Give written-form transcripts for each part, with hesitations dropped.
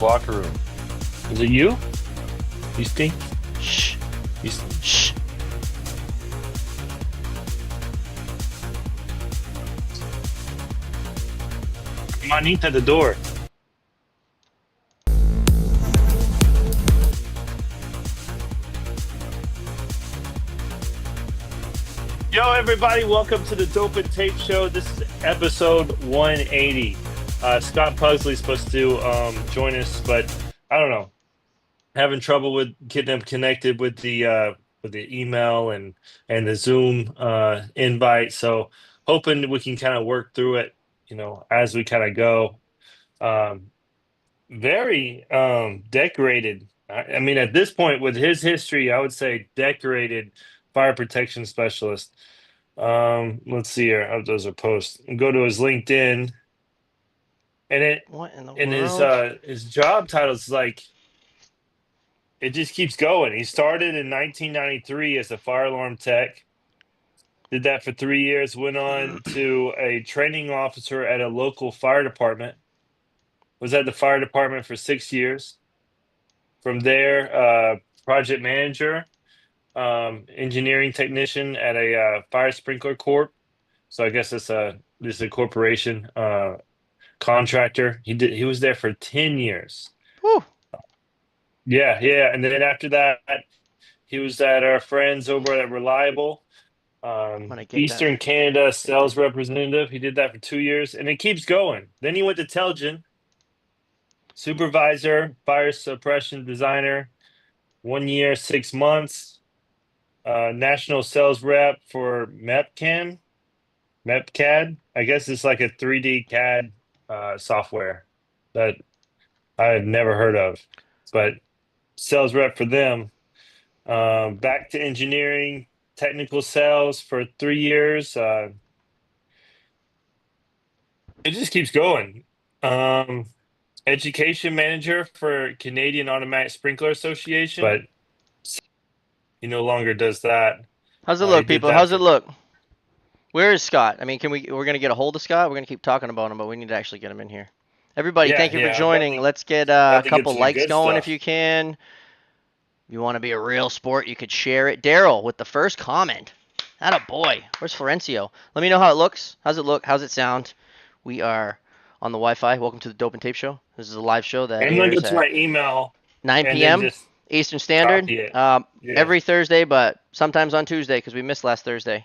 locker room. Is it you? You stink? Shh. You Shh. Manita at the door. Yo, everybody, welcome to the Dope and Tape Show. This is episode 180. Scott Pugsley is supposed to join us, but I don't know. Having trouble with getting him connected with the email and the Zoom invite. So hoping we can kind of work through it, as we kind of go. Um, Very decorated. I mean, at this point, with his history, I would say decorated fire protection specialist. Let's see here. Oh, those are posts. Go to his LinkedIn, and What in the and world? his job title is like it just keeps going. He started in 1993 as a fire alarm tech. Did that for 3 years. Went on to a training officer at a local fire department. Was at the fire department for 6 years. From there, project manager, engineering technician at a fire sprinkler corp. So I guess this is a corporation contractor. He was there for 10 years. Whew. Yeah, yeah. And then after that, he was at our friends over at Reliable, I'm gonna get that. Eastern Canada sales representative. He did that for 2 years, and it keeps going. Then he went to Telgen, supervisor, fire suppression designer, 1 year, 6 months. National sales rep for MEPCAD. I guess it's like a 3D CAD software that I had never heard of, but sales rep for them. Back to engineering, technical sales for 3 years. It just keeps going. Um, Education manager for Canadian Automatic Sprinkler Association, but he no longer does that. How's it He look, did people? that How's it for look? Where is Scott? I mean, we're gonna get a hold of Scott. We're gonna keep talking about him, but we need to actually get him in here. Everybody, yeah, thank you for yeah. joining. Let's get About a to get couple to the likes good going if stuff. you can. If you want to be a real sport, you could share it. Daryl with the first comment. Atta boy. Where's Florencio? Let me know how it looks. How's it look? How's it sound? We are on the Wi-Fi. Welcome to the Dope and Tape Show. This is a live show that I'm gonna go airs to at my email 9 and then p.m. just Eastern Standard. copy it. Yeah. Every Thursday, but sometimes on Tuesday because we missed last Thursday.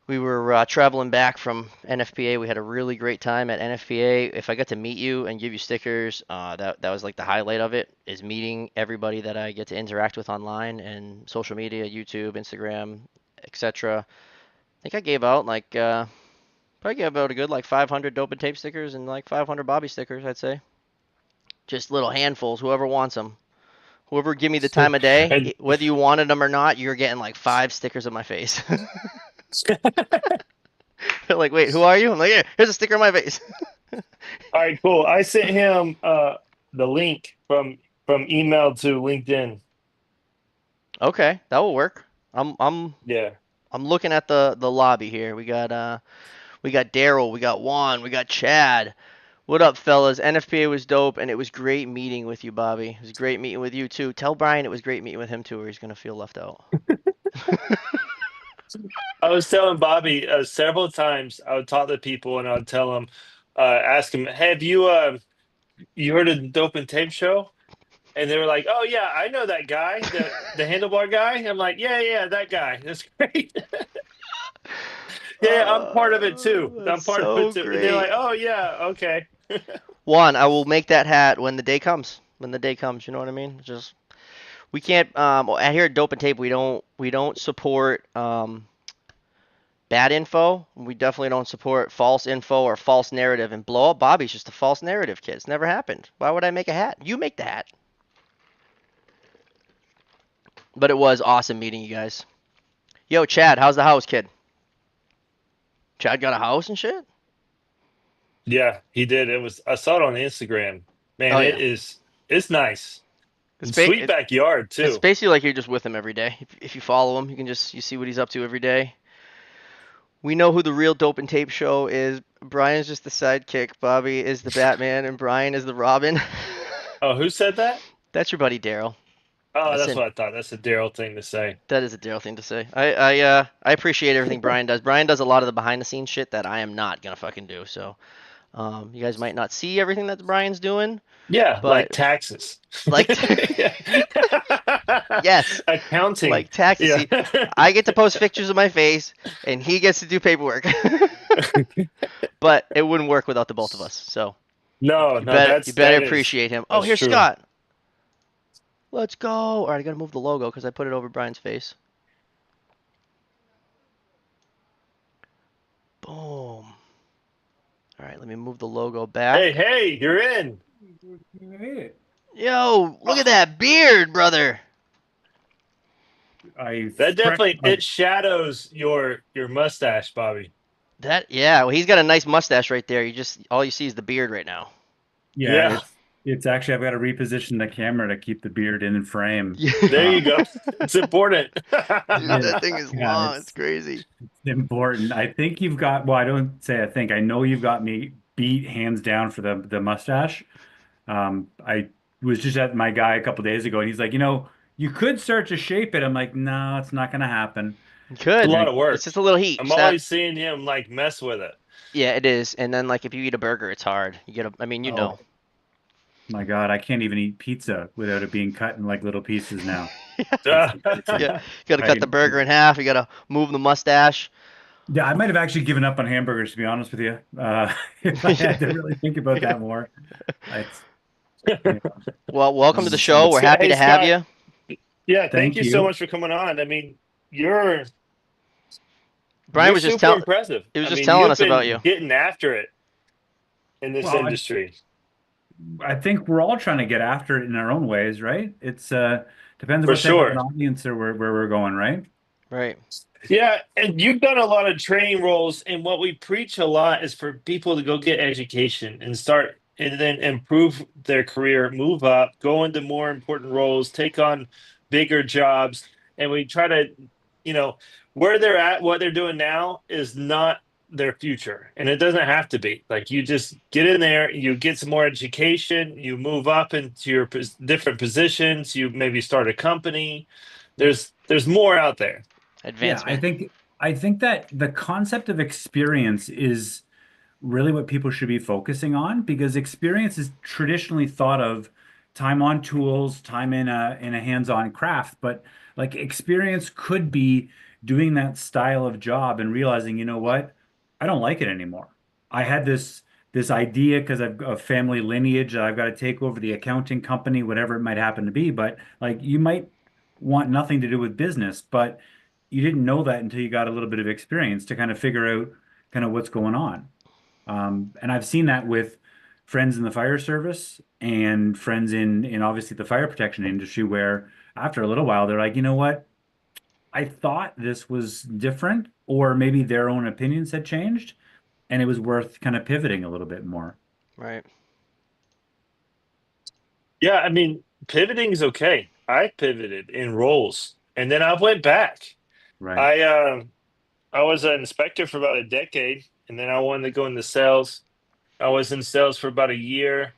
We were traveling back from NFPA. We had a really great time at NFPA. If I got to meet you and give you stickers, that was like the highlight of it. Is meeting everybody that I get to interact with online and social media, YouTube, Instagram, etc. I think I gave out probably gave out a good like 500 dope and tape stickers and like 500 Bobby stickers. I'd say just little handfuls. Whoever wants them. Whoever give me the time of And day, whether you wanted them or not, you're getting like 5 stickers of my face. They're like, wait, who are you? I'm like, yeah, here's a sticker of my face. all right, cool. I sent him the link from email to LinkedIn. Okay, that will work. I'm I'm Yeah. I'm looking at the lobby here. We got Daryl, we got Juan, we got Chad. What up, fellas? NFPA was dope, and it was great meeting with you, Bobby. It was great meeting with you too. Tell Brian it was great meeting with him too, or he's gonna feel left out. I was telling Bobby several times I would talk to people and I would tell them, ask them, hey, have you heard of the Dope and Tape show? And they were like, oh yeah, I know that guy, the handlebar guy. I'm like, yeah, yeah, that guy. That's great. Yeah, I'm part of it too. I'm That's part of it so too. And they're like, great. oh yeah, okay. Juan, I will make that hat when the day comes. When the day comes, you know what I mean? Just we can't. Here at Dope and Tape, we don't support bad info. We definitely don't support false info or false narrative. And blow up Bobby's just a false narrative, kid. It's never happened. Why would I make a hat? You make the hat. But it was awesome meeting you guys. Yo, Chad, how's the house, kid? Chad got a house and shit? Yeah, he did. I saw it on Instagram. Man, Oh yeah. it's nice. It's And sweet it, backyard it's too. basically like you're just with him every day. If you follow him, you see what he's up to every day. We know who the real Dope and Tape show is. Brian's just the sidekick. Bobby is the Batman, and Brian is the Robin. Oh, who said that? That's your buddy Daryl. Oh, That's that's him. what I thought. That's a Daryl thing to say. That is a Daryl thing to say. I appreciate everything Brian does. Brian does a lot of the behind the scenes shit that I am not gonna fucking do. So, you guys might not see everything that Brian's doing, Yeah, like but taxes. like, Yeah. yes, Accounting. like taxes. Yeah. See, I get to post pictures of my face, and he gets to do paperwork. But it wouldn't work without the both of us. So No, you no, better you better that is appreciate him. Oh, that's here's true. Scott. Let's go. All right, I gotta move the logo because I put it over Brian's face. Boom. All right, let me move the logo Hey, back. hey, you're in. Hey, Yo, look at Oh, that beard, brother. I that fresh definitely my it shadows your mustache, Bobby. Yeah, well, he's got a nice mustache right there. You just all you see is the beard right now. yeah, Yeah, it's actually I've got to reposition the camera to keep the beard in frame. there you go. It's important. Dude, Yeah, that thing is yeah, long. It's crazy. important. I think you've got, well, I don't say I think, I know you've got me beat hands down for the mustache. I was just at my guy a couple days ago and he's like, you could start to shape it. I'm like, no, it's not going to happen. You It's a could. lot And of It's work. just a little heat. I'm Just add, always seeing him like mess with it. yeah, it is. And then like if you eat a burger, it's hard. You get a. I mean, you know. oh my God, I can't even eat pizza without it being cut in like little pieces now. It's Yeah, you got to cut I, the burger in half. You got to move the mustache. Yeah, I might have actually given up on hamburgers, to be honest with you. If I had to really think about that more, it's yeah. Well, welcome to the show. We're happy Hey, to have Scott. you. Yeah, thank Thank you so you. much for coming on. I mean, you're Brian you're was just super tell. impressive. He was I just mean, telling you've us about been you. getting after it in this Well, industry. I think we're all trying to get after it in our own ways, right? It's depends on For what type of an sure. audience or where we're going, right? Right. Yeah, and you've done a lot of training roles, and what we preach a lot is for people to go get education and start and then improve their career, move up, go into more important roles, take on bigger jobs, and we try to, you know, where they're at, what they're doing now is not their future, and it doesn't have to be. Like you just get in there, you get some more education, you move up into your different positions, you maybe start a company. There's more out there. Yeah, Advancement. I think that the concept of experience is really what people should be focusing on because experience is traditionally thought of time on tools, time in a hands-on craft, but like experience could be doing that style of job and realizing, you know what? I don't like it anymore. I had this idea because I've got a family lineage that I've got to take over the accounting company, whatever it might happen to be, but like you might want nothing to do with business, but you didn't know that until you got a little bit of experience to kind of figure out kind of what's going on. And I've seen that with friends in the fire service and friends in obviously the fire protection industry, where after a little while they're like, you know what? I thought this was different, or maybe their own opinions had changed, and it was worth kind of pivoting a little bit more. Right. Yeah, I mean, pivoting is okay. I pivoted in roles and then I went back. Right. I was an inspector for about a decade and then I wanted to go into sales. I was in sales for about a year.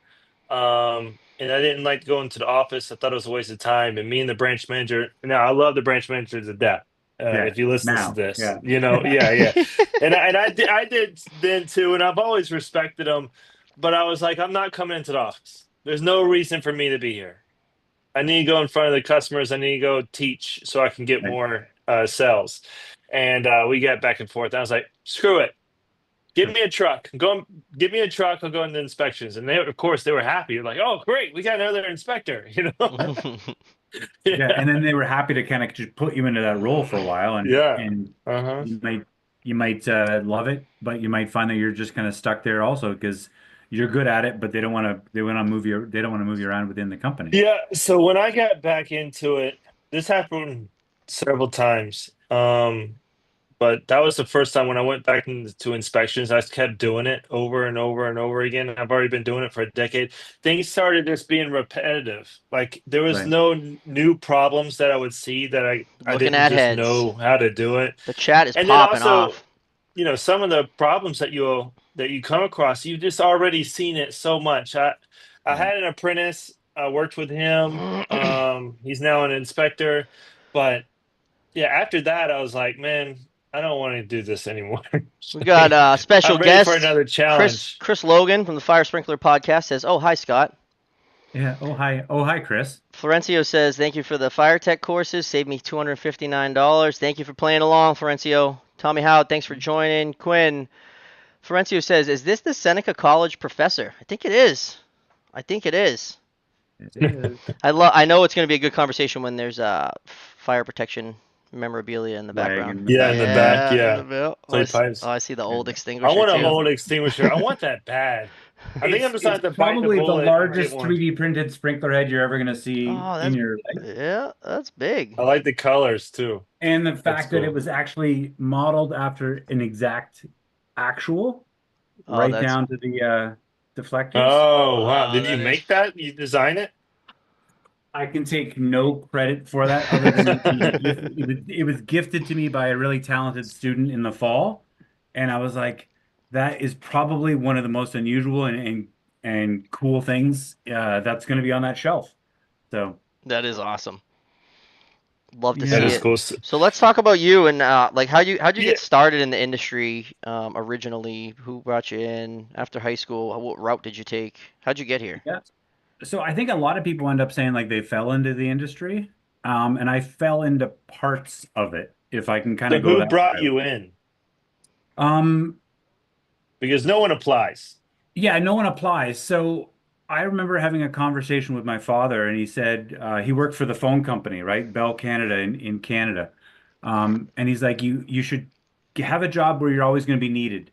And I didn't like going to the office. I thought it was a waste of time. And me and the branch manager, now I love the branch manager to death. Yeah. If you listen to Now. this, Yeah. yeah, yeah. And I did then too, and I've always respected him, but I was like, I'm not coming into the office. There's no reason for me to be here. I need to go in front of the customers. I need to go teach so I can get Right. more sales. And we got back and forth. I was like, screw it. Give me a truck. Give me a truck. I'll go into inspections. And they, of course, they were happy. Like, oh, great, we got another inspector. Yeah, Yeah, and then they were happy to kind of just put you into that role for a while, and yeah, and uh-huh. you might love it, but you might find that you're just kind of stuck there also because you're good at it, but they don't want to move you around within the company. Yeah. So when I got back into it, this happened several times. But that was the first time when I went back into inspections. I kept doing it over and over and over again. I've already been doing it for a decade. Things started just being repetitive. Like there was Right. no new problems that I would see that I Looking didn't at just heads. know how to do it. The chat is And then popping also, off. some of the problems that you come across, you've just already seen it so much. I Yeah. had an apprentice. I worked with him. He's now an inspector, but yeah, after that, I was like, man, I don't want to do this anymore. We got a special I'm ready for guest, another Chris challenge. Chris Logan from the Fire Sprinkler Podcast says, "Oh, hi Scott." Yeah. Oh, hi. Oh, hi, Chris. Florencio says, "Thank you for the fire tech courses. Saved me $259. Thank you for playing along, Florencio." Tommy Howard, thanks for joining. Quinn, Florencio says, "Is this the Seneca College professor?" I think it is. I think it is. It is. I know it's going to be a good conversation when there's fire protection memorabilia in the Flag background. in the Yeah, in the back. Yeah, in the Yeah, bill. Oh, clay pipes. I see the yeah. old I extinguisher want an too. old extinguisher. I want that bad. I think I'm just gonna It's have to bite the probably the bullet and get largest one. 3D printed sprinkler head you're ever going to see Oh, in that's your life. yeah, that's big. I like the colors too. And the That's fact that it cool. was actually modeled after an exact actual, Oh, right that's down to the deflectors. Oh wow! wow, Did you that is make that? You design it? I can take no credit for that other than it was gifted to me by a really talented student in the fall. And I was like, that is probably one of the most unusual and cool things that's going to be on that shelf. So, that is awesome. Love to That see yeah. is it. cool. So let's talk about you and like how'd you Yeah. get started in the industry originally? Who brought you in after high school? What route did you take? How'd you get here? Yeah. So I think a lot of people end up saying like they fell into the industry. And I fell into parts of it, if I can kind So of go who that brought route. you in? Um, Because no one applies. Yeah, no one applies. So I remember having a conversation with my father, and he said he worked for the phone company, right? Bell Canada in Canada. And he's like, you should have a job where you're always going to be needed,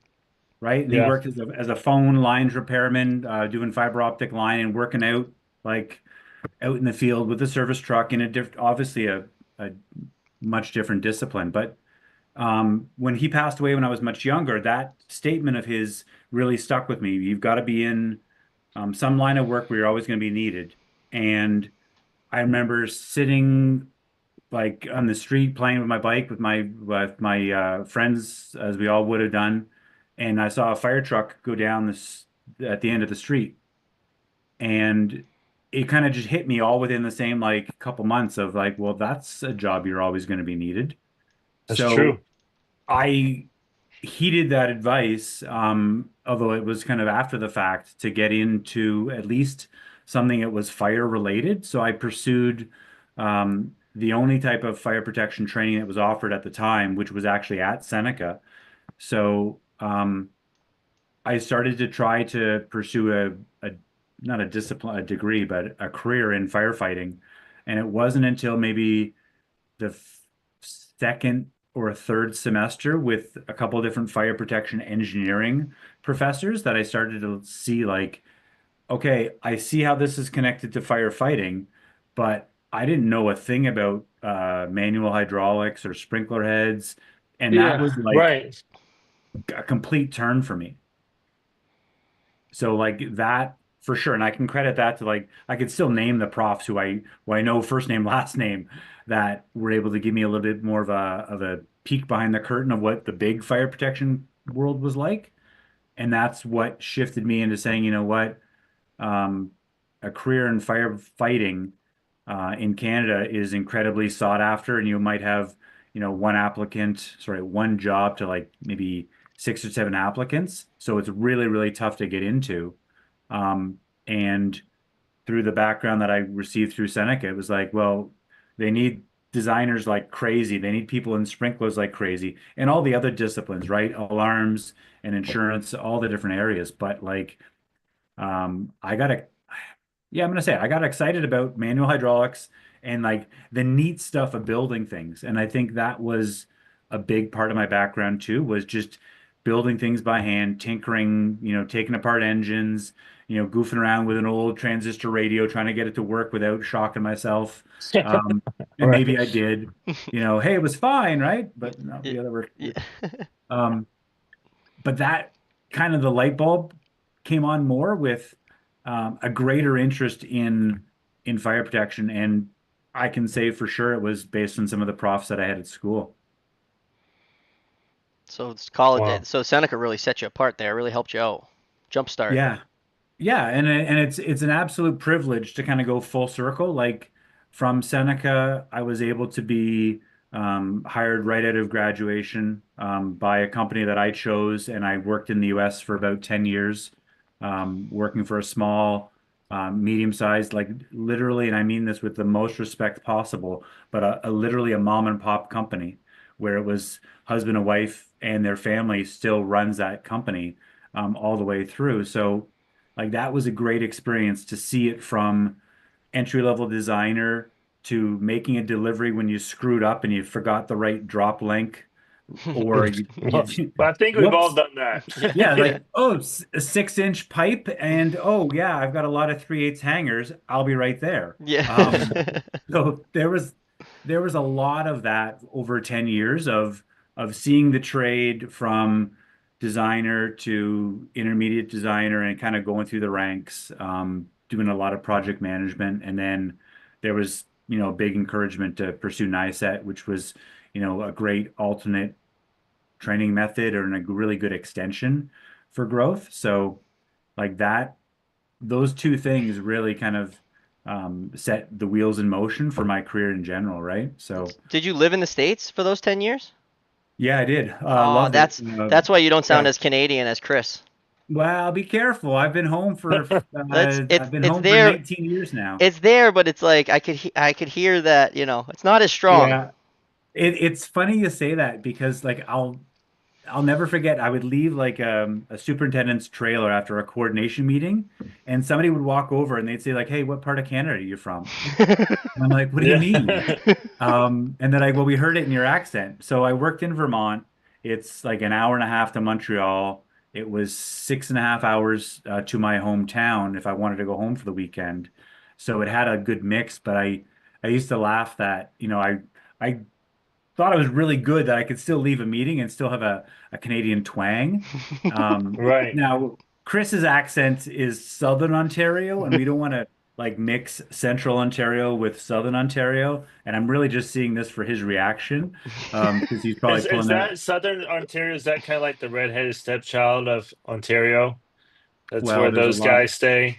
right? And he Yeah. worked as a phone lines repairman, doing fiber optic line and working out like out in the field with a service truck in a obviously a much different discipline. But when he passed away when I was much younger, that statement of his really stuck with me. You've got to be in some line of work where you're always going to be needed. And I remember sitting like on the street playing with my bike with my friends as we all would have done, and I saw a fire truck go down this at the end of the street, and it kind of just hit me all within the same like couple months of like, well, that's a job you're always going to be needed. That's So true. I heeded that advice, although it was kind of after the fact to get into at least something that was fire related. So I pursued the only type of fire protection training that was offered at the time, which was actually at Seneca. So I started to try to pursue a not a discipline, a degree, but a career in firefighting. And it wasn't until maybe the second or third semester with a couple of different fire protection engineering professors that I started to see like, okay, I see how this is connected to firefighting, but I didn't know a thing about manual hydraulics or sprinkler heads. And that Yeah. was like Right. a complete turn for me. So like that for sure. And I can credit that to like I could still name the profs who I know first name, last name that were able to give me a little bit more of a peek behind the curtain of what the big fire protection world was like. And that's what shifted me into saying, you know what, um, a career in firefighting in Canada is incredibly sought after, and you might have, one job to like maybe 6 or 7 applicants. So it's really, really tough to get into. And through the background that I received through Seneca, it was like, well, they need designers like crazy. They need people in sprinklers like crazy, and all the other disciplines, right? Alarms and insurance, all the different areas. But like, I got to yeah, I'm gonna say it. I got excited about manual hydraulics and like the neat stuff of building things. And I think that was a big part of my background too, was just building things by hand, tinkering, taking apart engines, goofing around with an old transistor radio, trying to get it to work without shocking myself. And maybe Right. I did, hey, it was fine, right? But no, Yeah, the other work. yeah. Um, but that kind of the light bulb came on more with a greater interest in fire protection, and I can say for sure it was based on some of the profs that I had at school. So it's college. Wow. So Seneca really set you apart there. Really helped you out. Jumpstart. Yeah. Yeah, and it's an absolute privilege to kind of go full circle. Like from Seneca, I was able to be hired right out of graduation by a company that I chose, and I worked in the U.S. for about 10 years, working for a small, medium-sized, like literally, and I mean this with the most respect possible, but literally a mom and pop company where it was husband and wife and their family still runs that company all the way through. So like that was a great experience to see it from entry level designer to making a delivery when you screwed up and you forgot the right drop link or Well, I think we've all whoops. done that. Yeah, like, oh, a 6-inch pipe and oh yeah, I've got a lot of 3/8 hangers. I'll be right there. Yeah. So there was a lot of that over 10 years of seeing the trade from designer to intermediate designer and kind of going through the ranks, doing a lot of project management. And then there was, big encouragement to pursue NICET, which was, a great alternate training method and a really good extension for growth. So like that, those two things really kind of set the wheels in motion for my career in general, right? So Did you live in the States for those 10 years? yeah, I did. Oh, Loved it. that's why you don't sound Yeah. as Canadian as Chris. Well, be careful. That's I've been home for 19 years now. it's there, but it's like I could hear that, it's not as strong. Yeah. It's funny you say that because like I'll never forget. I would leave like a superintendent's trailer after a coordination meeting, and somebody would walk over and they'd say like, "Hey, what part of Canada are you from?" And I'm like, "What do you mean?" Yeah. And they're like, "Well, we heard it in your accent." So I worked in Vermont. It's like an hour and a half to Montreal. It was 6.5 hours to my hometown if I wanted to go home for the weekend. So it had a good mix. But I used to laugh that I thought it was really good that I could still leave a meeting and still have a Canadian twang. Right. Now, Chris's accent is Southern Ontario, and we don't want to like mix Central Ontario with Southern Ontario. And I'm really just seeing this for his reaction, because he's probably Is pulling out. that Southern Ontario? Is that kind of like the redheaded stepchild of Ontario? That's Well, where those guys stay.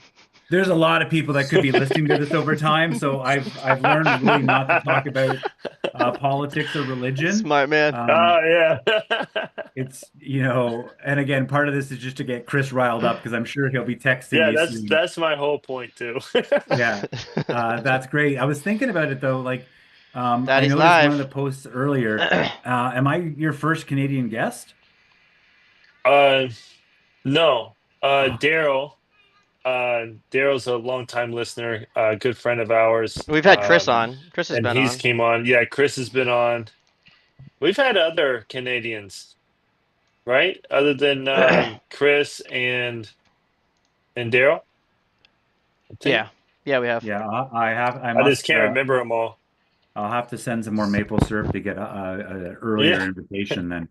there's a lot of people that could be listening to this over time, so I've learned really not to talk about politics or religion. Smart man. Um, Oh yeah. It's, and again, part of this is just to get Chris riled up because I'm sure he'll be texting Yeah, me that's soon. that's my whole point too. Yeah, that's great. I was thinking about it though. Like, I Daddy's noticed one of the live. posts earlier. Am I your first Canadian guest? Uh no. Oh, Daryl's a longtime listener, good friend of ours. We've had Chris on. Chris has And been he's on. came on. Yeah, Chris has been on. We've had other Canadians, right? Other than Chris and Daryl, I think. Yeah. Yeah, we have. yeah. I have. I I just must. can't remember them all. I'll have to send some more maple syrup to get a earlier Yeah. invitation then,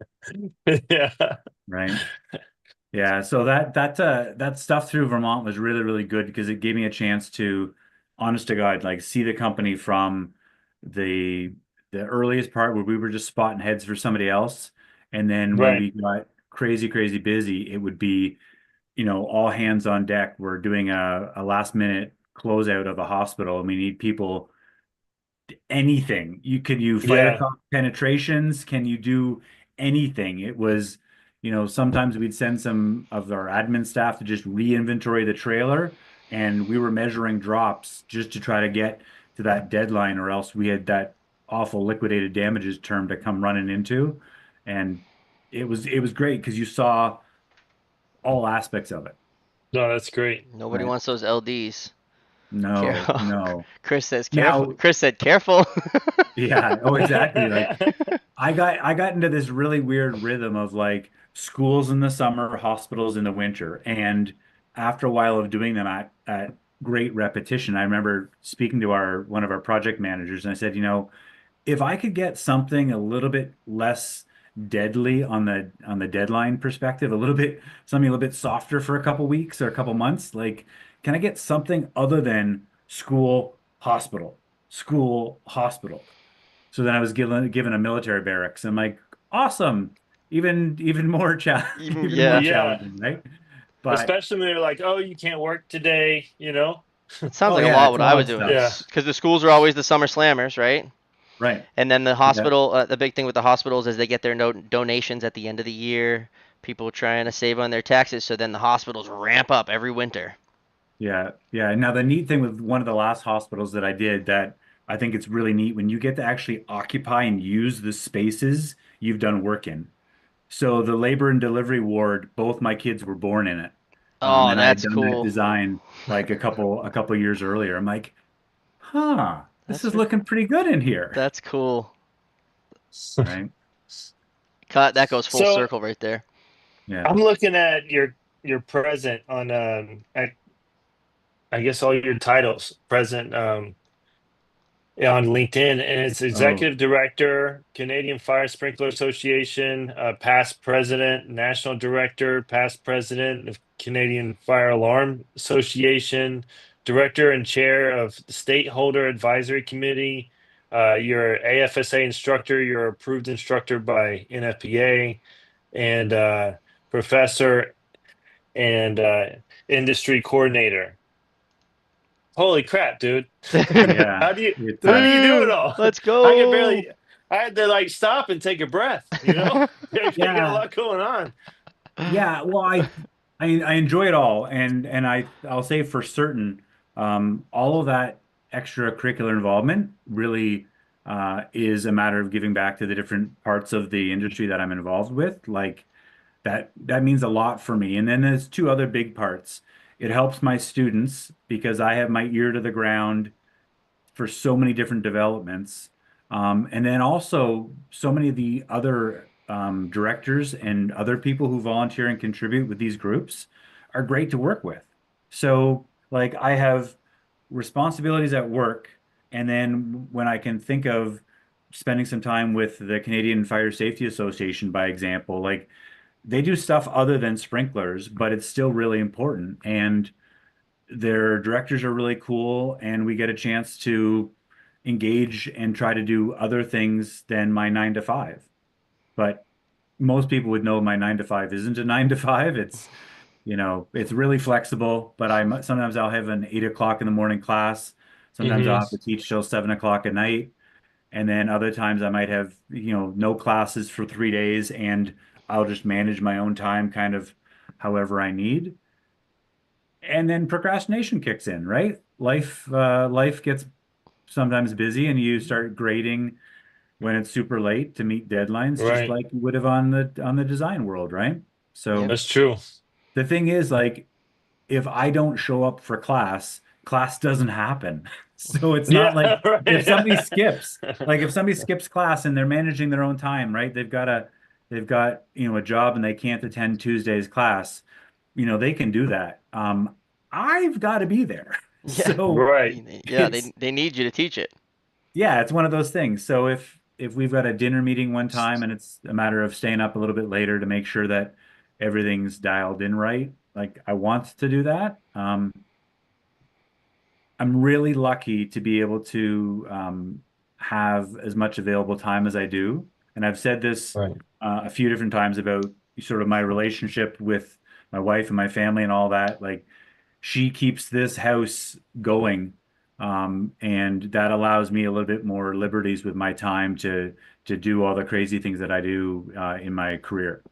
Yeah. right? Yeah, so that stuff through Vermont was really, really good because it gave me a chance to, honest to God, like see the company from the the earliest part where we were just spotting heads for somebody else. And then when Right. we got crazy, crazy busy, it would be, all hands on deck. We're doing a last minute closeout of a hospital and we need people anything. Can you fight Yeah. across penetrations? Can you do anything? It was, sometimes we'd send some of our admin staff to just re-inventory the trailer, and we were measuring drops just to try to get to that deadline, or else we had that awful liquidated damages term to come running into. And it was great because you saw all aspects of it, No, that's great. Nobody right? wants those LDs. No, Careful. no. Chris says careful. Now, Chris said careful. yeah, oh, exactly. Like I got into this really weird rhythm of like schools in the summer, hospitals in the winter. And after a while of doing them at great repetition, I remember speaking to our one of our project managers and I said, if I could get something a little bit less deadly on the deadline perspective, something a little bit softer for a couple weeks or a couple months, like can I get something other than school, hospital, school, hospital? So then I was given a military barracks. I'm like, awesome. even more Even even more yeah, Yeah, challenging, right? But especially when they're like, "Oh, you can't work today," you know? it sounds oh like a yeah, lot it's what a I lot was of doing. stuff. Yeah, Because the schools are always the summer slammers, right? Right. And then the Yeah. hospital, the big thing with the hospitals is they get their donations at the end of the year. People trying to save on their taxes, so then the hospitals ramp up every winter. Yeah. Yeah. Now the neat thing with one of the last hospitals that I did that I think it's really neat when you get to actually occupy and use the spaces you've done work in. So the labor and delivery ward, both my kids were born in it. Oh, And I had that's done that cool. design like a couple years earlier. I'm like, huh, this That's is looking pretty good in here. that's cool. Right? Cut. That goes full so circle right there. Yeah. I'm looking at your present on I guess all your titles present on LinkedIn, and it's Oh, executive director, Canadian Fire Sprinkler Association, past president, national director, past president of Canadian Fire Alarm Association, director and chair of the Stakeholder Advisory Committee. You're AFSA instructor. You're approved instructor by NFPA, and professor and industry coordinator. Holy crap, dude. yeah. How do you It's how do you do it Woo! all? Let's I could go. barely I had to like stop and take a breath, you know? I got a yeah. lot going on. Yeah, well, I enjoy it all, and I'll say for certain, all of that extracurricular involvement really is a matter of giving back to the different parts of the industry that I'm involved with. Like that means a lot for me. And then there's two other big parts. It helps my students because I have my ear to the ground for so many different developments. And then also so many of the other directors and other people who volunteer and contribute with these groups are great to work with. So, like, I have responsibilities at work, and then when I can think of spending some time with the Canadian Fire Safety Association, by example, like they do stuff other than sprinklers, but it's still really important. And their directors are really cool, and we get a chance to engage and try to do other things than my 9 to 5. But most people would know my 9 to 5 isn't a 9 to 5. It's really flexible, but sometimes I'll have an 8 o'clock in the morning class. Sometimes I'll Hmm. have to teach till 7 o'clock at night. And then other times I might have, no classes for 3 days and I'll just manage my own time kind of however I need. And then procrastination kicks in, right? Life gets sometimes busy and you start grading when it's super late to meet deadlines, just Right. like you would have on the design world, right? Yep. So That's true. the thing is, like, if I don't show up for class, class doesn't happen. So it's not Yeah, like if somebody right. skips, like if somebody skips class and they're managing their own time, right? They've got a job and they can't attend Tuesday's class, they can do that. I've got to be there. Yeah. So Right. Yeah. it's They need you to teach it. yeah, it's one of those things. So if we've got a dinner meeting one time and it's a matter of staying up a little bit later to make sure that everything's dialed in right, like I want to do that. I'm really lucky to be able to have as much available time as I do. And I've said this Right. a few different times about sort of my relationship with my wife and my family and all that. Like she keeps this house going, and that allows me a little bit more liberties with my time to do all the crazy things that I do in my career.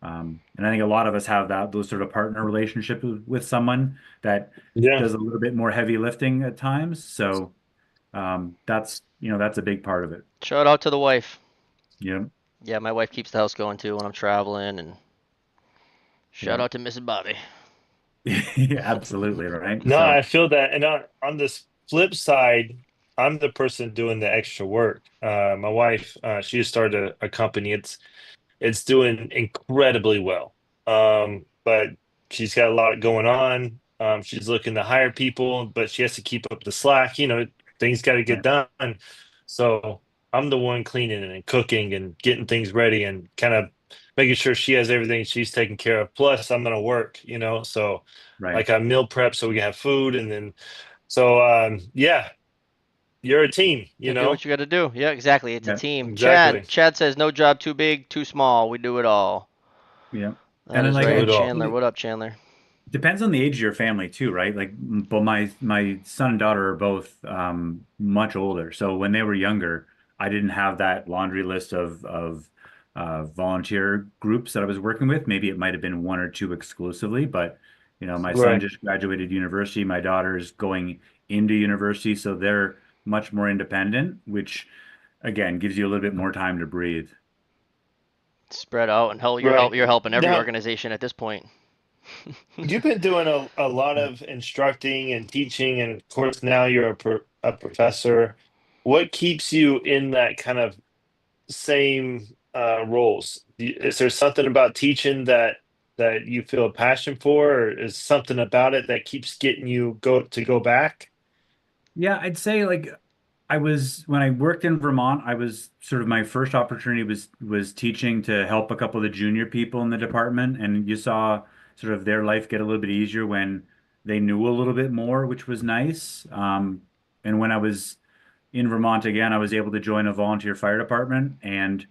And I think a lot of us have those sort of partner relationships with someone that Yeah. does a little bit more heavy lifting at times. So that's a big part of it. Shout out to the wife. Yeah, Yeah, my wife keeps the house going too when I'm traveling, and shout yeah, out to Mrs. Bobby. yeah, absolutely, right. No, So I feel that. And on this flip side, I'm the person doing the extra work. My wife, she just started a company. It's doing incredibly well. But she's got a lot going on. She's looking to hire people, but she has to keep up the slack. Things got to get right, done. So I'm the one cleaning and cooking and getting things ready and kind of making sure she has everything she's taken care of. Plus, I'm gonna work, so right. like I meal prep so we can have food, and then so yeah, you're a team, You do what you got to do. Yeah, exactly. It's a Yeah, team. Exactly. Chad says no job too big, too small. We do it all. yeah. That And then is like Do right. it I all. Chandler, what up, Chandler? depends on the age of your family too, right? Like, but my son and daughter are both much older. So when they were younger, I didn't have that laundry list of volunteer groups that I was working with. Maybe it might have been one or two exclusively, but my son Right. just graduated university. My daughter's going into university, so they're much more independent, which again gives you a little bit more time to breathe. Spread out and help. Right. You're helping every Now, organization at this point. you've been doing a lot of instructing and teaching, and of course now you're a professor. What keeps you in that kind of same roles? Is there something about teaching that you feel a passion for, or is something about it that keeps getting you go back? Yeah, I'd say like I was when I worked in Vermont, I was sort of my first opportunity was teaching to help a couple of the junior people in the department, and you saw sort of their life get a little bit easier when they knew a little bit more, which was nice. And when I was in Vermont again, I was able to join a volunteer fire department, and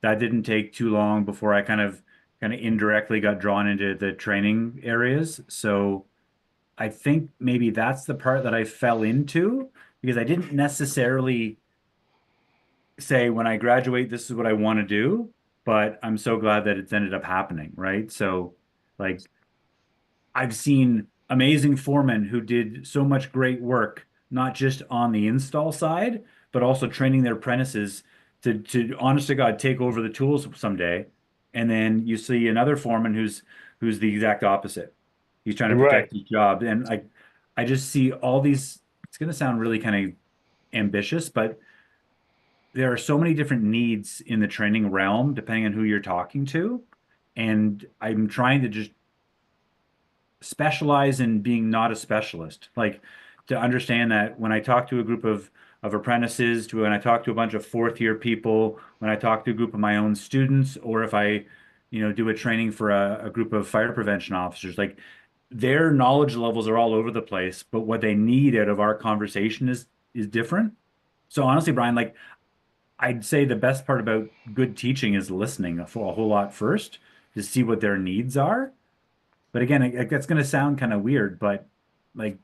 that didn't take too long before I kind of indirectly got drawn into the training areas. So I think maybe that's the part that I fell into because I didn't necessarily say when I graduate, this is what I want to do, but I'm so glad that it's ended up happening, right? So, like, I've seen amazing foremen who did so much great work, not just on the install side, but also training their apprentices to honest to God take over the tools someday. And then you see another foreman who's the exact opposite. He's trying to Right. protect his job. And I just see all these, it's going to sound really kind of ambitious, but there are so many different needs in the training realm, depending on who you're talking to. And I'm trying to just specialize in being not a specialist. Like to understand that when I talk to a group of apprentices, to when I talk to a bunch of fourth year people, when I talk to a group of my own students, or if I, do a training for a group of fire prevention officers, like their knowledge levels are all over the place, but what they need out of our conversation is different. So honestly, Brian, like I'd say the best part about good teaching is listening for a whole lot first to see what their needs are. But again, that's going to sound kind of weird, but like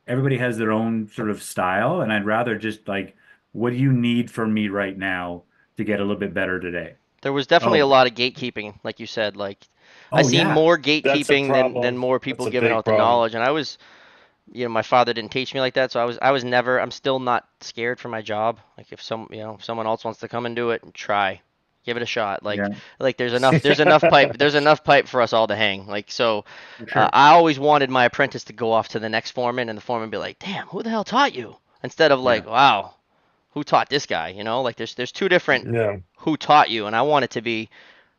everybody has their own sort of style, and I'd rather just like, what do you need from me right now to get a little bit better today? There was definitely a Oh, lot of gatekeeping, like you said. Like I oh see yeah, more That's a gatekeeping than problem. more That's people a giving big out the problem. knowledge. And my father didn't teach me like that, so I was never. I'm still not scared for my job. Like if someone else wants to come and do it, try, give it a shot. yeah, Like there's enough pipe for us all to hang. Like so, for sure. I always wanted my apprentice to go off to the next foreman, and the foreman be like, "Damn, who the hell taught you?" Instead of Yeah. like, "Wow, who taught this guy?" Like there's two different Yeah. who taught you, and I want it to be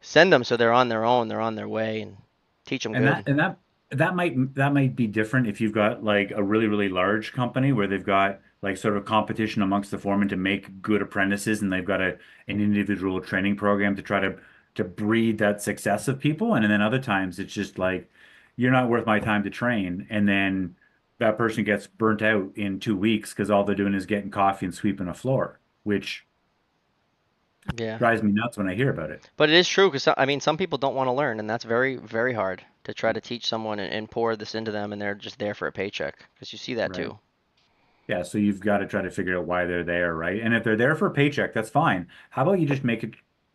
send them so they're on their own, they're on their way, and teach them And good. that might be different if you've got like a really, really large company where they've got like sort of competition amongst the foremen to make good apprentices and they've got an individual training program to try to breed that success of people. And then other times it's just like you're not worth my time to train. And then that person gets burnt out in 2 weeks because all they're doing is getting coffee and sweeping a floor, which Yeah. drives me nuts when I hear about it. But it is true because I mean, some people don't want to learn, and that's very, very hard to try to teach someone and pour this into them, and they're just there for a paycheck. Because you see that Right. too. Yeah, so you've got to try to figure out why they're there, right? And if they're there for a paycheck, that's fine. How about you just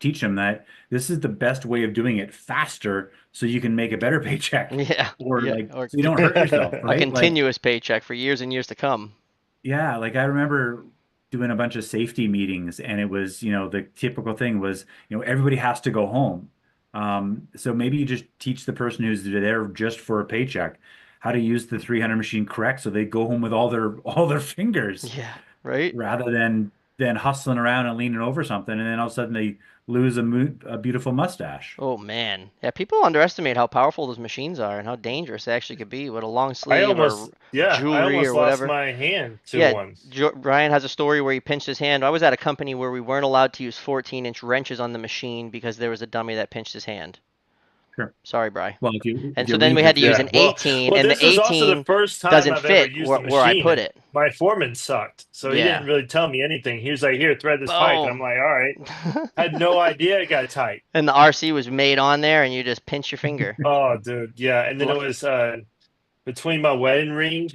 teach them that this is the best way of doing it faster so you can make a better paycheck Yeah, or yeah, like or so you don't hurt yourself, a right? Like, continuous paycheck for years and years to come. yeah, like I remember doing a bunch of safety meetings and it was, the typical thing was, everybody has to go home. So maybe you just teach the person who's there just for a paycheck how to use the 300 machine correct so they go home with all their fingers Yeah, right. rather than hustling around and leaning over something, and then all of a sudden they lose a beautiful mustache. Oh man, yeah. People underestimate how powerful those machines are and how dangerous they actually could be with a long I sleeve or almost, yeah, I jewelry or almost lost whatever. my hand to Yeah, one. Ryan has a story where he pinched his hand. I was at a company where we weren't allowed to use 14-inch wrenches on the machine because there was a dummy that pinched his hand. Sure. Sorry, Bry. Well, if And you so then read we had to use Yeah. an Well, 18, well, and the this was also the 18 first time doesn't I've ever fit used the where I machine, put and it. my foreman sucked, so he didn't Yeah. really tell me anything. He was like, "Here, thread this pipe," and I'm Boom. like, "All right." Had no idea it got tight. And the RC was made on there, and you just pinch your finger. Oh, dude, yeah. And then it was between my wedding ring,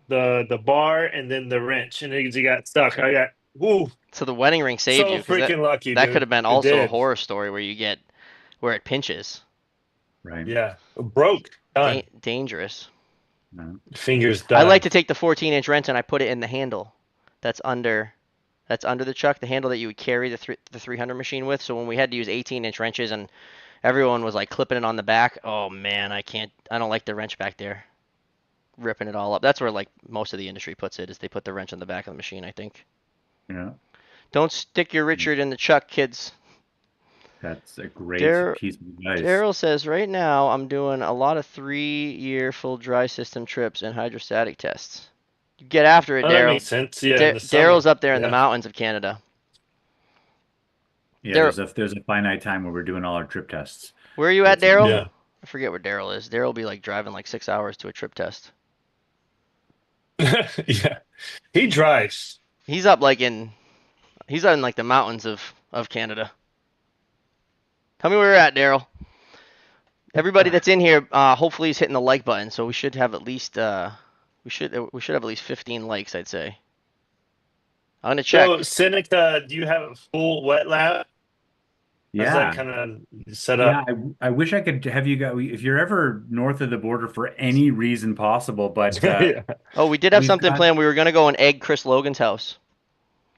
the bar, and then the wrench, and it got stuck. I got woo, So the wedding ring saved so you because freaking lucky, that could dude. have been It also a did. horror story where you get where it pinches. Right. Yeah, broke, done, Dangerous. No. fingers I like done. to take the 14-inch wrench and I put it in the handle that's under the chuck, the handle that you would carry the 300 machine with. So when we had to use 18-inch wrenches and everyone was like clipping it on the back, oh man, I don't like the wrench back there, ripping it all up. That's where like most of the industry puts it, is they put the wrench on the back of the machine, I think. Yeah. Don't stick your Richard in the chuck, kids. That's a great Dar- piece of advice. Daryl says, right now I'm doing a lot of 3-year full dry system trips and hydrostatic tests. Get after it, Oh, that Daryl. makes sense. Yeah, in the Daryl's summer. up there in the Yeah. mountains of Canada. Yeah, Daryl, there's a finite time where we're doing all our trip tests. where are you at, That's it. Daryl? Yeah. I forget where Daryl is. Daryl will be like driving like 6 hours to a trip test. Yeah. He drives. He's up like he's up in like the mountains of Canada. Tell me where you're at, Daryl. Everybody that's in here, hopefully is hitting the like button, so we should have at least we should have at least 15 likes, I'd say. I'm gonna check. So, Seneca, do you have a full wet lab? How's that Yeah. kind of set Yeah, up? I wish I could have you go if you're ever north of the border for any reason possible, but Yeah. Oh, we did have we've something got planned. We were gonna go and egg Chris Logan's house.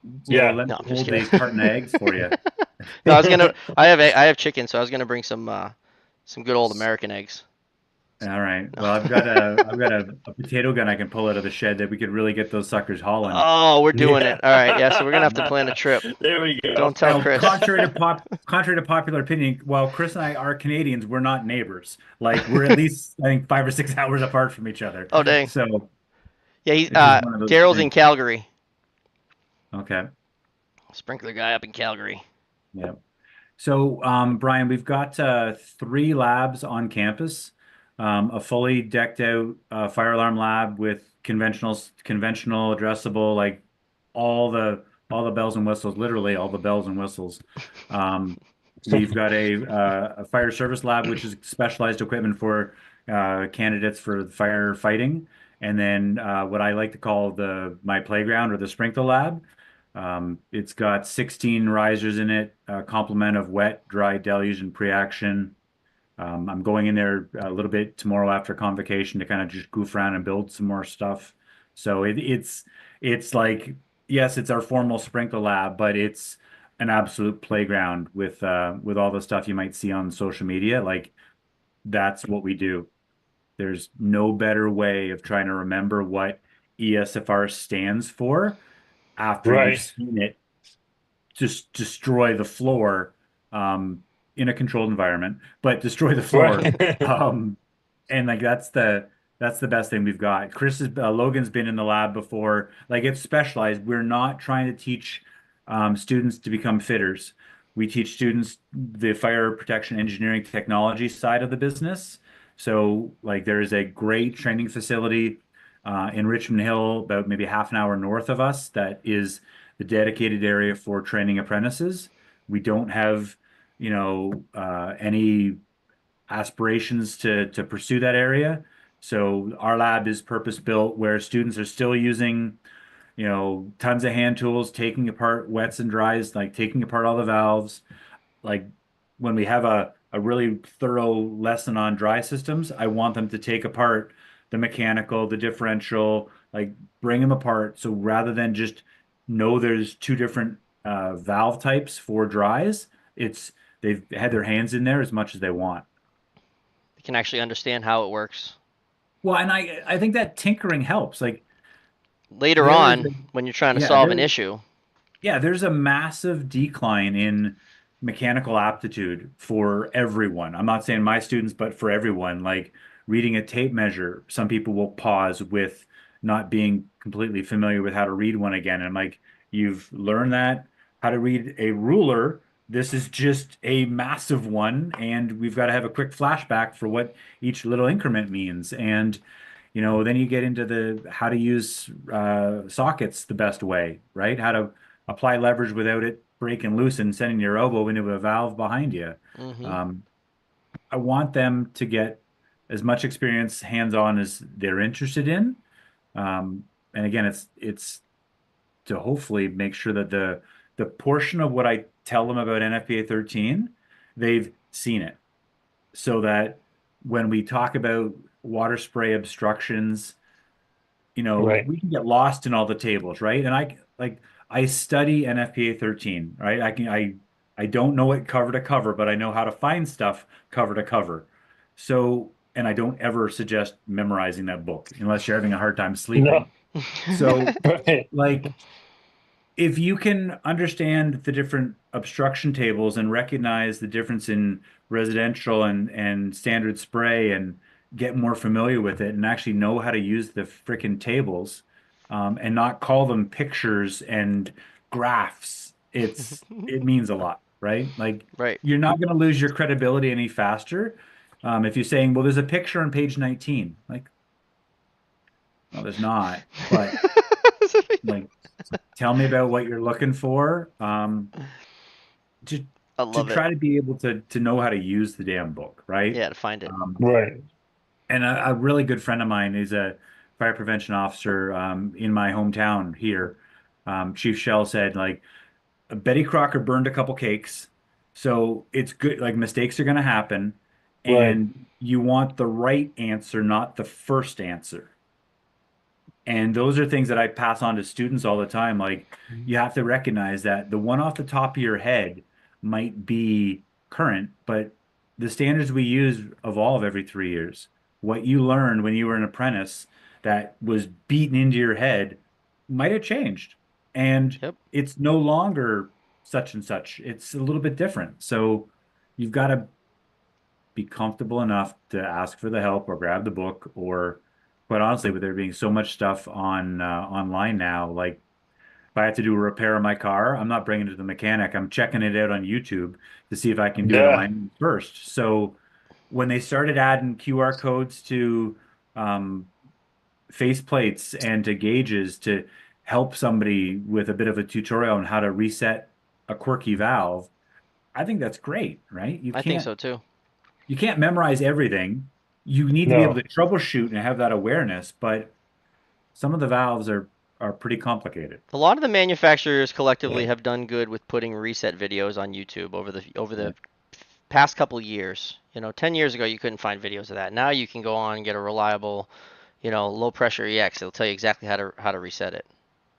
well, Yeah. let me No, I'm just hold a kidding. carton of eggs for you. No, I was gonna. I have chicken, so I was gonna bring some good old American eggs. All right. No. Well, I've got a potato gun I can pull out of the shed that we could really get those suckers hauling. Oh, we're doing Yeah. it. All right, yeah. So we're gonna have to plan a trip. There we go. Don't tell Now, Chris. contrary to popular opinion, while Chris and I are Canadians, we're not neighbors. Like we're at least I think 5 or 6 hours apart from each other. Oh dang. So Yeah, he's it's just one of those Daryl's in things. Calgary. Okay. Sprinkler guy up in Calgary. Yeah. So, Brian, we've got 3 labs on campus. A fully decked out fire alarm lab with conventional addressable, like all the bells and whistles, literally all the bells and whistles. We've got a fire service lab, which is specialized equipment for candidates for firefighting, and then what I like to call my playground or the sprinkler lab. It's got 16 risers in it, a complement of wet, dry, deluge, and pre-action. I'm going in there a little bit tomorrow after convocation to kind of just goof around and build some more stuff. So it's like, yes, it's our formal sprinkler lab, but it's an absolute playground with all the stuff you might see on social media. Like that's what we do. There's no better way of trying to remember what ESFR stands for after you've Right. seen it just destroy the floor in a controlled environment, but destroy the floor. Right. And like that's the best thing we've got. Logan's been in the lab before. Like it's specialized. We're not trying to teach students to become fitters. We teach students the fire protection engineering technology side of the business. So like there is a great training facility in Richmond Hill, about maybe half an hour north of us, that is the dedicated area for training apprentices. We don't have, any aspirations to pursue that area. So our lab is purpose built where students are still using, tons of hand tools, taking apart wets and dries, like taking apart all the valves. Like when we have a really thorough lesson on dry systems, I want them to take apart the mechanical, the differential, like bring them apart. So rather than just know there's 2 different valve types for dries, they've had their hands in there as much as they want. You can actually understand how it works. Well, and I think that tinkering helps. Like Later there is on, when you're trying to yeah, solve an issue. there's a massive decline in mechanical aptitude for everyone. I'm not saying my students, but for everyone. Like reading a tape measure, some people will pause with not being completely familiar with how to read one again. And I'm like, you've learned that how to read a ruler this is just a massive one, and we've got to have a quick flashback for what each little increment means. And then you get into the how to use sockets the best way, right? How to apply leverage without it breaking loose and sending your elbow into a valve behind you. Hmm. Um, I want them to get as much experience hands-on as they're interested in. Um, and again, it's to hopefully make sure that the portion of what I tell them about NFPA 13, they've seen it, so that when we talk about water spray obstructions, Right. we can get lost in all the tables, right? And I study NFPA 13, right? I don't know it cover to cover, but I know how to find stuff cover to cover. So, and I don't ever suggest memorizing that book unless you're having a hard time No. sleeping. So, Right. like, if you can understand the different obstruction tables and recognize the difference in residential and standard spray and get more familiar with it and actually know how to use the frickin' tables, and not call them pictures and graphs, it means a lot, right? Like, Right. you're not going to lose your credibility any faster, if you're saying, well, there's a picture on page 19. Like, no, there's not. But like, tell me about what you're looking for. To I to love it. try to be able to know how to use the damn book, right? Yeah, to find it. Right. And a really good friend of mine is a fire prevention officer in my hometown here. Chief Shell said, like, Betty Crocker burned a couple cakes, so it's good. Like, mistakes are going to happen, Right. and you want the right answer, not the first answer. And those are things that I pass on to students all the time. Like, you have to recognize that the one off the top of your head might be current, but the standards we use evolve every 3 years. What you learned when you were an apprentice that was beaten into your head might have changed. And Yep. it's no longer such and such. It's a little bit different. So you've got to be comfortable enough to ask for the help or grab the book, or quite honestly, with there being so much stuff on online now, like, if I have to do a repair on my car, I'm not bringing it to the mechanic. I'm checking it out on YouTube to see if I can do it on my Yeah. own first. So when they started adding QR codes to um, face plates and to gauges to help somebody with a bit of a tutorial on how to reset a quirky valve, I think that's great, right? I think so too. You can't memorize everything. You need to be able to No. troubleshoot and have that awareness, but some of the valves are pretty complicated. A lot of the manufacturers collectively have done good with putting reset videos on YouTube over the past couple years. 10 years ago you couldn't find videos of that. Now you can go on and get a reliable, low pressure EX. It'll tell you exactly how to reset it.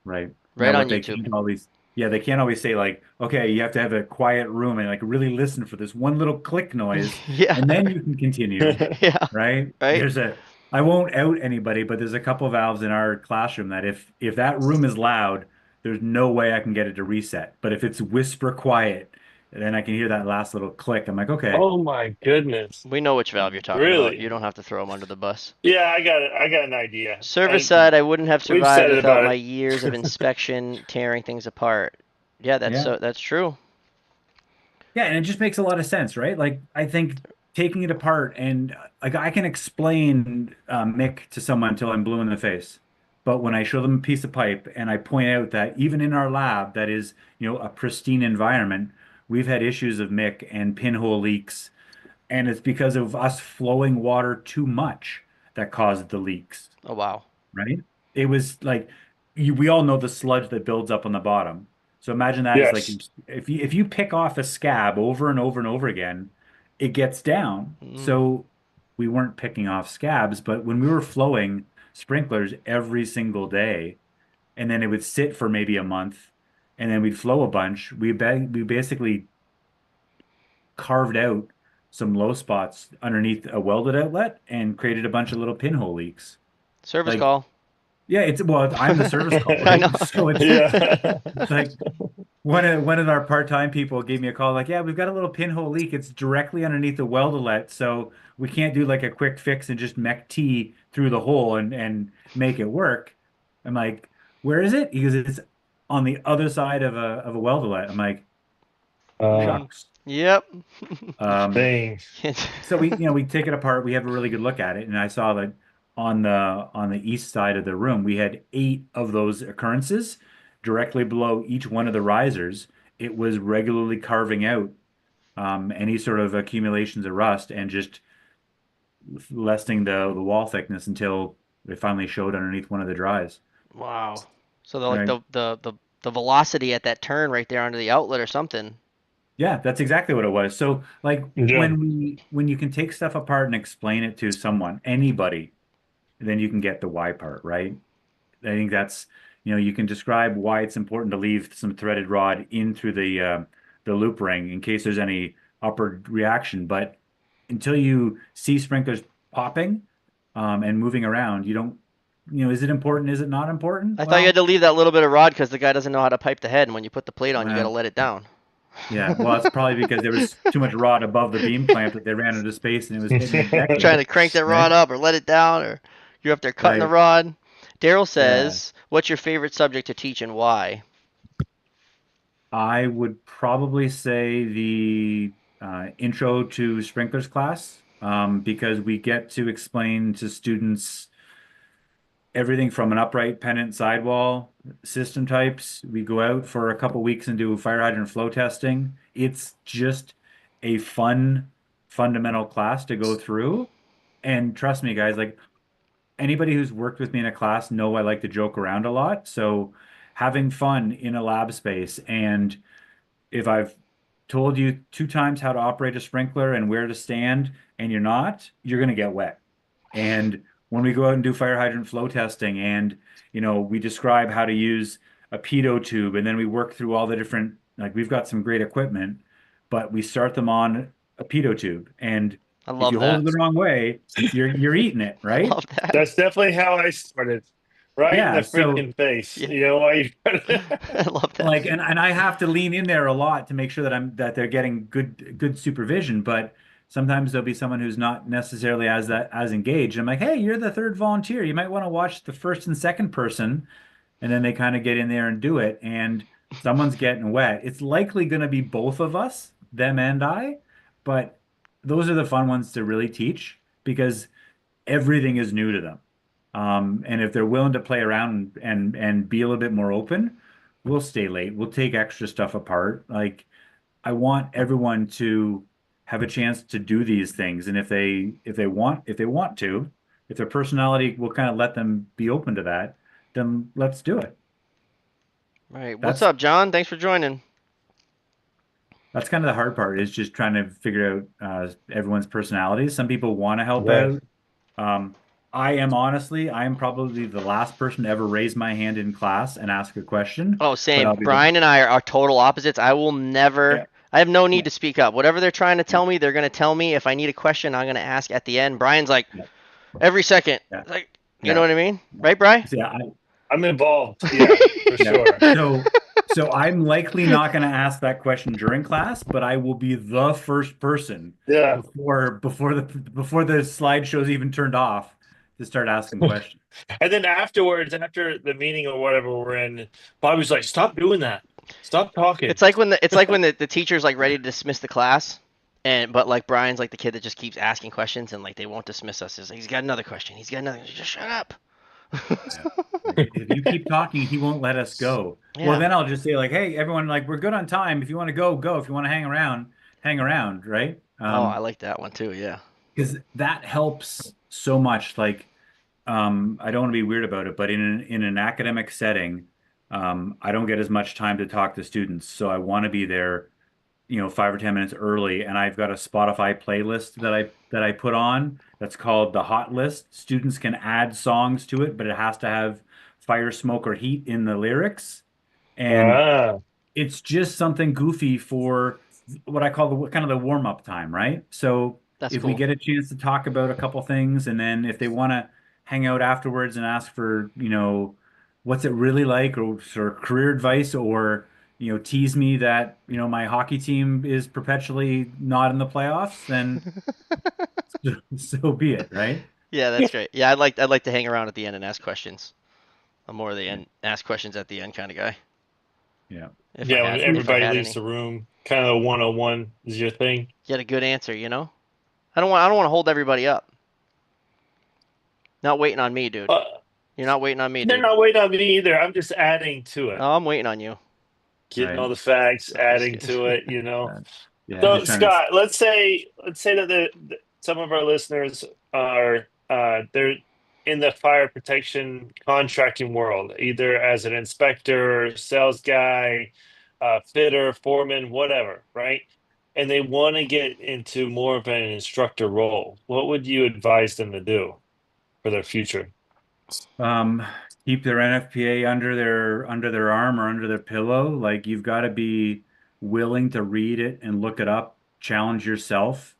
Right. Right Now, on what they YouTube. can't always, yeah, they can't always say, like, okay, you have to have a quiet room and like really listen for this one little click noise, Yeah. and then you can continue, Yeah. right? Right? I won't out anybody, but there's a couple valves in our classroom that if that room is loud, there's no way I can get it to reset. But if it's whisper quiet, then I can hear that last little click. I'm like, okay. Oh my goodness. We know which valve you're talking about. You Really? don't have to throw them under the bus. Yeah, I got it. I got an idea. Service side, I wouldn't have We've survived said it without about my it. years of inspection tearing things apart. Yeah, Yeah. that's true. Yeah, and it just makes a lot of sense, right? Like, I think taking it apart and like, I can explain Mick to someone until I'm blue in the face. But when I show them a piece of pipe and I point out that even in our lab that is, a pristine environment, we've had issues of Mick and pinhole leaks, and it's because of us flowing water too much that caused the leaks, Oh wow. right? It was like, we all know the sludge that builds up on the bottom. So imagine that as, like, Yes. if you pick off a scab over and over and over again, it gets down. Mm. So we weren't picking off scabs, but when we were flowing sprinklers every single day, and then it would sit for maybe a month, and then we'd flow a bunch, we basically carved out some low spots underneath a welded outlet and created a bunch of little pinhole leaks. Service Like, call. yeah, well, I'm the service call, I know. right? So Yeah. it's like one of our part-time people gave me a call, like, yeah, we've got a little pinhole leak. It's directly underneath the weldolet, so we can't do like a quick fix and just mech T through the hole and make it work. I'm like, where is it? He goes, it's on the other side of a weldolet. I'm like, Uh, Mm, Shucks. yep. Um, dang. so we take it apart. We have a really good look at it, and I saw that on the east side of the room, we had 8 of those occurrences directly below each one of the risers. It was regularly carving out any sort of accumulations of rust and just lessening the wall thickness until it finally showed underneath one of the dries. Wow. So the like Right. the velocity at that turn right there onto the outlet or something. Yeah, that's exactly what it was. So like Yeah. when you can take stuff apart and explain it to someone, anybody, then you can get the why part, right? I think that's, you can describe why it's important to leave some threaded rod in through the loop ring in case there's any upward reaction. But until you see sprinklers popping and moving around, you don't, is it important? Is it not important? I thought you had Well, to leave that little bit of rod because the guy doesn't know how to pipe the head, and when you put the plate on, you got to well, let it down. yeah. Well, it's probably because there was too much rod above the beam clamp that they ran into space and it was hitting the Trying decking, to crank that rod right? up or let it down, or you're up there cutting the Right. rod. Daryl Yeah. says, "What's your favorite subject to teach and why?" I would probably say the intro to sprinklers class, because we get to explain to students everything from an upright pennant sidewall system types. We go out for a couple weeks and do fire hydrant flow testing. It's just a fun, fundamental class to go through. And trust me, guys, like anybody who's worked with me in a class know I like to joke around a lot. So having fun in a lab space, and if I've told you 2 times how to operate a sprinkler and where to stand and you're going to get wet. And when we go out and do fire hydrant flow testing and, we describe how to use a pitot tube and then we work through all the different, like we've got some great equipment, but we start them on a pitot tube. And I if love you hold that. it the wrong way, you're eating it, I right? love that. That's definitely how I started. Right in the Yeah. So freaking face. Yeah, Why you I love that. like and I have to lean in there a lot to make sure that they're getting good supervision, but sometimes there'll be someone who's not necessarily as engaged. I'm like, hey, you're the third volunteer, you might want to watch the first and second person, and then they kind of get in there and do it, and someone's getting wet. It's likely going to be both of us, them and I, but those are the fun ones to really teach because everything is new to them. And if they're willing to play around and be a little bit more open, we'll stay late. We'll take extra stuff apart. Like I want everyone to have a chance to do these things. And if they want to, if their personality will kind of let them be open to that, then let's do it. All right, what's That's up, John? Thanks for joining. that's kind of the hard part is just trying to figure out everyone's personalities. Some people want to help right? out. Um, I am probably the last person to ever raise my hand in class and ask a question, Oh, but same. I'll be the Brian and I are total opposites. I will yeah, never. I have no yeah, need to speak up. Whatever they're trying to yeah, tell me, they're going to tell me. If I need a question, I'm going to ask at the end. Brian's like yeah, every second, yeah, like you know yeah. what I mean, right, Brian? So, yeah, I'm involved. Yeah, for yeah. sure. So I'm likely not going to ask that question during class, but I will be the first person Yeah. before the slideshow's even turned off to start asking questions. And then afterwards, after the meeting or whatever we're in, Bobby's like, "Stop doing that. Stop talking." It's like when the teacher's like ready to dismiss the class, and but like Brian's like the kid that just keeps asking questions and like they won't dismiss us. It's like, he's got another question. He's got another. Just shut up. Yeah. Like if you keep talking, he won't let us go. Well, Yeah. then I'll just say like, hey, everyone, like we're good on time. If you want to go, go. If you want to hang around, right? Oh, I like that one too. Yeah. Because that helps so much. Like, I don't want to be weird about it, but in an academic setting, I don't get as much time to talk to students. So I want to be there, 5 or 10 minutes early, and I've got a Spotify playlist that I put on that's called the Hot List. Students can add songs to it, but it has to have fire, smoke, or heat in the lyrics. And Ah, it's just something goofy for what I call the kind of the warm up time, right? So That's if we cool. get a chance to talk about a couple things, and then if they want to hang out afterwards and ask for, what's it really like, or sort of career advice, or tease me that my hockey team is perpetually not in the playoffs, then so be it, right? Yeah, that's great. Yeah, I'd like to hang around at the end and ask questions. I'm more of the end ask questions at the end kind of guy. Yeah. Yeah, when If I everybody had leaves any. the room, kind of 101 is your thing. Get a good answer, you know? I don't want to hold everybody up. Not waiting on me, dude. Uh, You're not waiting on me, they're dude. not waiting on me either. I'm just adding to it, Oh, I'm waiting on you. getting Right. all the facts, No, I'm just adding kidding. to it, you know. Uh, yeah, So just trying to. Scott, let's say that some of our listeners are they're in the fire protection contracting world, either as an inspector, sales guy, fitter, foreman, whatever, right? And they want to get into more of an instructor role. What would you advise them to do for their future? Um, Keep their NFPA under their arm or under their pillow. Like you've got to be willing to read it and look it up, challenge yourself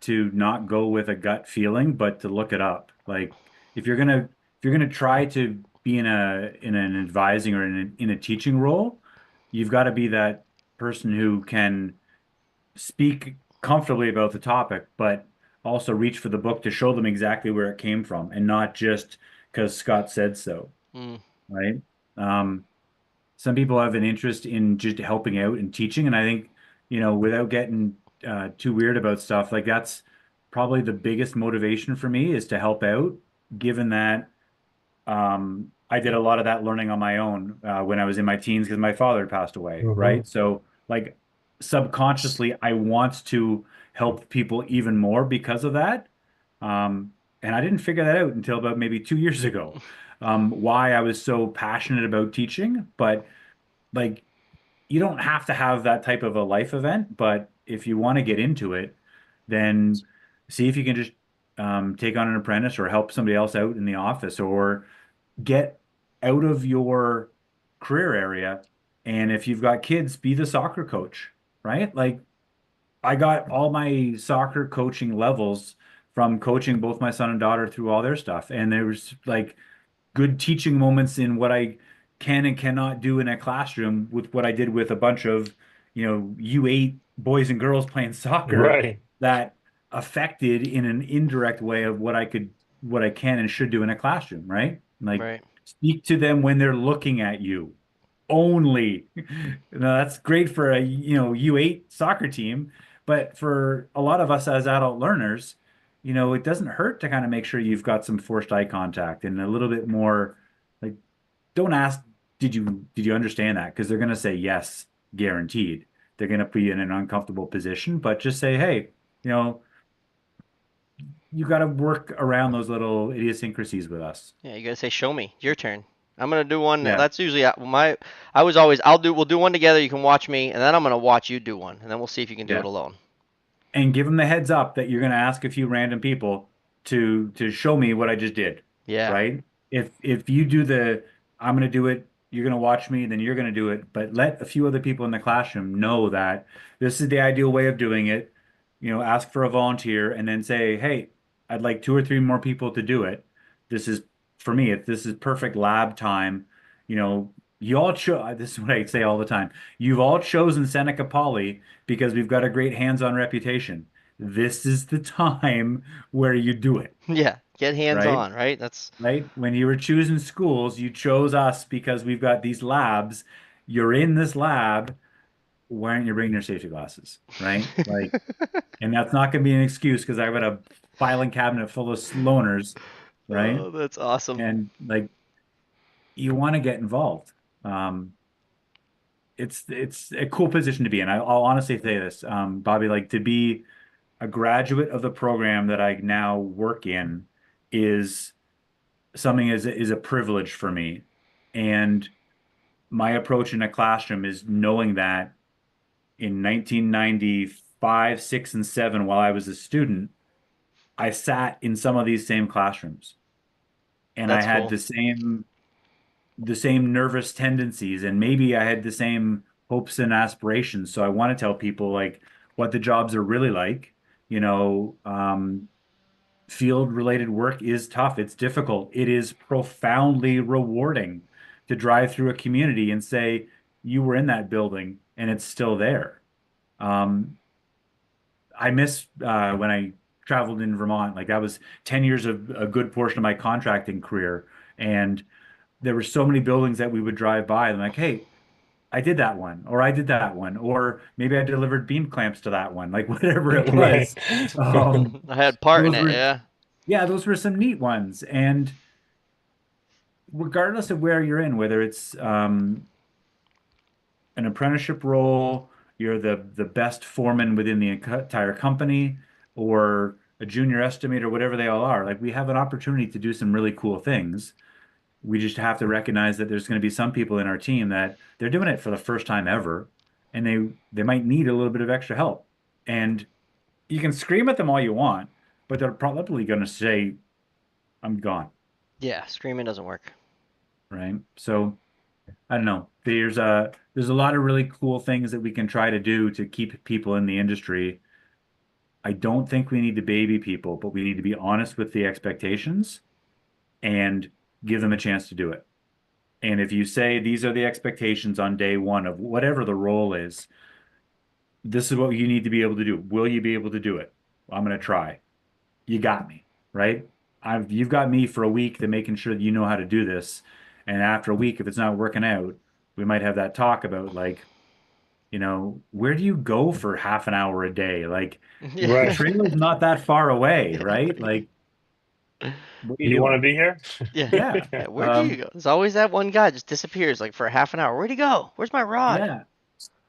to not go with a gut feeling, but to look it up. Like if you're gonna try to be in an advising or in a teaching role, you've got to be that person who can speak comfortably about the topic, but also reach for the book to show them exactly where it came from and not just because Scott said so, Mm, right? Um, some people have an interest in just helping out and teaching, and I think, without getting too weird about stuff, like that's probably the biggest motivation for me is to help out, given that I did a lot of that learning on my own when I was in my teens because my father had passed away, Hmm. right? So, like, subconsciously, I want to help people even more because of that. And I didn't figure that out until about maybe 2 years ago, why I was so passionate about teaching. But, like, you don't have to have that type of a life event, but if you want to get into it, then see if you can just take on an apprentice or help somebody else out in the office or get out of your career area. And if you've got kids, be the soccer coach, right? Like I got all my soccer coaching levels from coaching both my son and daughter through all their stuff. And there was like good teaching moments in what I can and cannot do in a classroom with what I did with a bunch of, U8 boys and girls playing soccer Right. that affected in an indirect way of what I can and should do in a classroom, right? Like right. speak to them when they're looking at you only. That's great for a, U8 soccer team, but for a lot of us as adult learners, it doesn't hurt to kind of make sure you've got some forced eye contact and a little bit more like, don't ask, did you understand that? Because they're going to say yes, guaranteed. They're going to put you in an uncomfortable position, but just say, hey, you know, you got to work around those little idiosyncrasies with us. Yeah, you gotta say, show me. Your turn. I'm gonna do one. Yeah. That's usually my. I was always. We'll do one together. You can watch me, and then I'm gonna watch you do one, and then we'll see if you can do it Yeah. alone. And give them the heads up that you're going to ask a few random people to show me what I just did, Yeah. right? If you do I'm going to do it, you're going to watch me, then you're going to do it, but let a few other people in the classroom know that this is the ideal way of doing it. Ask for a volunteer and then say, "Hey, I'd like two or three more people to do it. This is for me, this is perfect lab time." You all this is what I say all the time. You've all chosen Seneca Poly because we've got a great hands-on reputation. This is the time where you do it, Yeah. Get hands right? on. Right. That's. Right? When you were choosing schools, you chose us because we've got these labs. You're in this lab. Why aren't you bringing your safety glasses? Right? Like, and that's not going to be an excuse because I've got a filing cabinet full of loners, right? Oh, that's awesome. And like, you want to get involved. Um, it's a cool position to be in. I'll honestly say this, Bobby, like to be a graduate of the program that I now work in is something is a privilege for me. And my approach in a classroom is knowing that in 1995, 6, and 7, while I was a student, I sat in some of these same classrooms and I That's had cool. the same nervous tendencies and maybe I had the same hopes and aspirations. So I want to tell people like what the jobs are really like. You know, field related work is tough. It's difficult. It is profoundly rewarding to drive through a community and say you were in that building and it's still there. Um, I miss when I traveled in Vermont. Like that was 10 years of a good portion of my contracting career. And there were so many buildings that we would drive by. And like, hey, I did that one, or I did that one, or maybe I delivered beam clamps to that one, like whatever it Right. was. Um, I had part in those it, were, yeah. yeah, those were some neat ones. And regardless of where you're in, whether it's an apprenticeship role, you're the best foreman within the entire company, or a junior estimator, whatever they all are, like we have an opportunity to do some really cool things. We just have to recognize that there's going to be some people in our team that they're doing it for the first time ever, and they might need a little bit of extra help. And you can scream at them all you want, but they're probably going to say, "I'm gone," Yeah, screaming doesn't work. right? So I don't know. There's a lot of really cool things that we can try to do to keep people in the industry. I don't think we need to baby people, but we need to be honest with the expectations and give them a chance to do it. And if you say these are the expectations on day one of whatever the role is, this is what you need to be able to do. Will you be able to do it? I'm going to try. You got me, right? You've got me for a week to making sure that you know how to do this. And after a week, if it's not working out, we might have that talk about like, where do you go for half an hour a day? Like the Yeah. Right. trailer's not that far away, Yeah, right? right. Like, what are you You want to doing? be here? Yeah. Yeah. Yeah, where do you go? There's always that one guy just disappears like for half an hour. Where'd he go? Where's my rod? Yeah.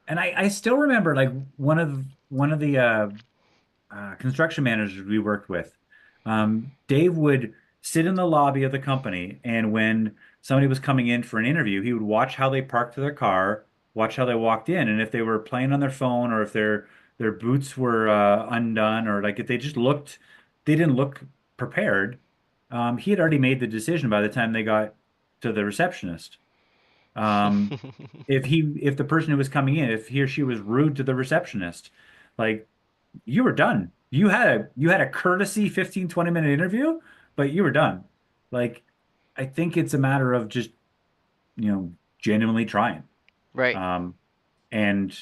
And I still remember like one of the construction managers we worked with. Dave would sit in the lobby of the company, and when somebody was coming in for an interview, he would watch how they parked their car, watch how they walked in, and if they were playing on their phone or if their boots were undone or like if they didn't look prepared, he had already made the decision by the time they got to the receptionist. Um, if the person who was coming in, if he or she was rude to the receptionist, like you were done. You had a courtesy 15, 20 minute interview, but you were done. Like, I think it's a matter of just, genuinely trying. Right. Um, and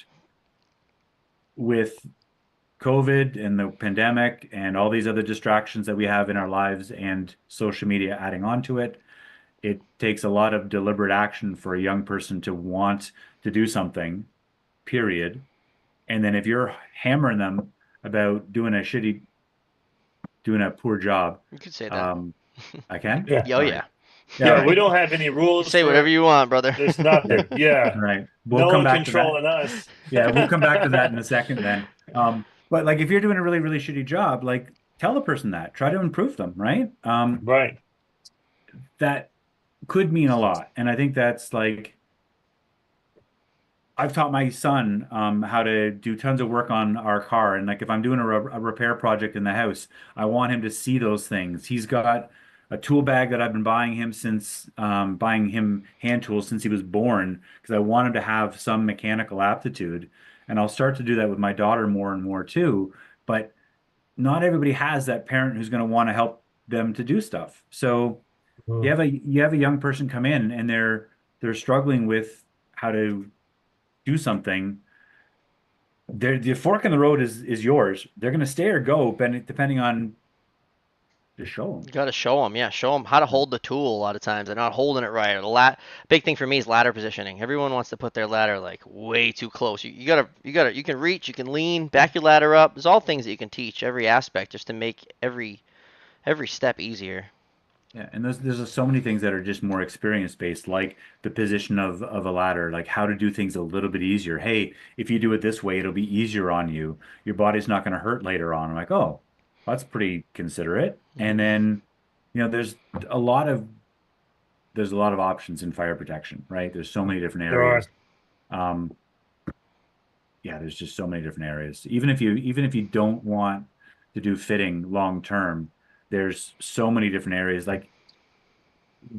with COVID and the pandemic and all these other distractions that we have in our lives and social media adding on to it, it takes a lot of deliberate action for a young person to want to do something, period. And then if you're hammering them about doing a poor job. You could say that. Um, I can? Yeah. Oh All right. yeah. Yeah, all Yeah, we right. don't have any You rules say whatever for you want, brother. there's Yeah. nothing. Yeah. All right. We'll No come one back to that. controlling us. Yeah, we'll come back to that in a second then. But like if you're doing a really, really shitty job, like tell the person that. Try to improve them, right? Right. That could mean a lot. And I think that's like I've taught my son how to do tons of work on our car. And like if I'm doing a repair project in the house, I want him to see those things. He's got a tool bag that I've been buying him since buying him hand tools since he was born because I want him to have some mechanical aptitude. And I'll start to do that with my daughter more and more too. But not everybody has that parent who's going to want to help them to do stuff. So Mm. you have a young person come in and they're struggling with how to do something, the fork in the road is yours. They're going to stay or go, depending on the show You gotta show them, yeah, show them how to hold the tool a lot of times. They're not holding it right. Or big thing for me is ladder positioning. Everyone wants to put their ladder like way too close. You can reach, you can lean, back your ladder up. There's all things that you can teach every aspect just to make every step easier. Yeah, and there's so many things that are just more experience based, like the position of a ladder, like how to do things a little bit easier. Hey, if you do it this way, it'll be easier on you. Your body's not going to hurt later on. I'm like, oh, that's pretty considerate. And Hmm. then, a lot of there's a lot of options in fire protection, right? There's so many different There are. areas. Um, yeah, there's just so many different areas. Even if you don't want to do fitting long term, there's so many different areas. Like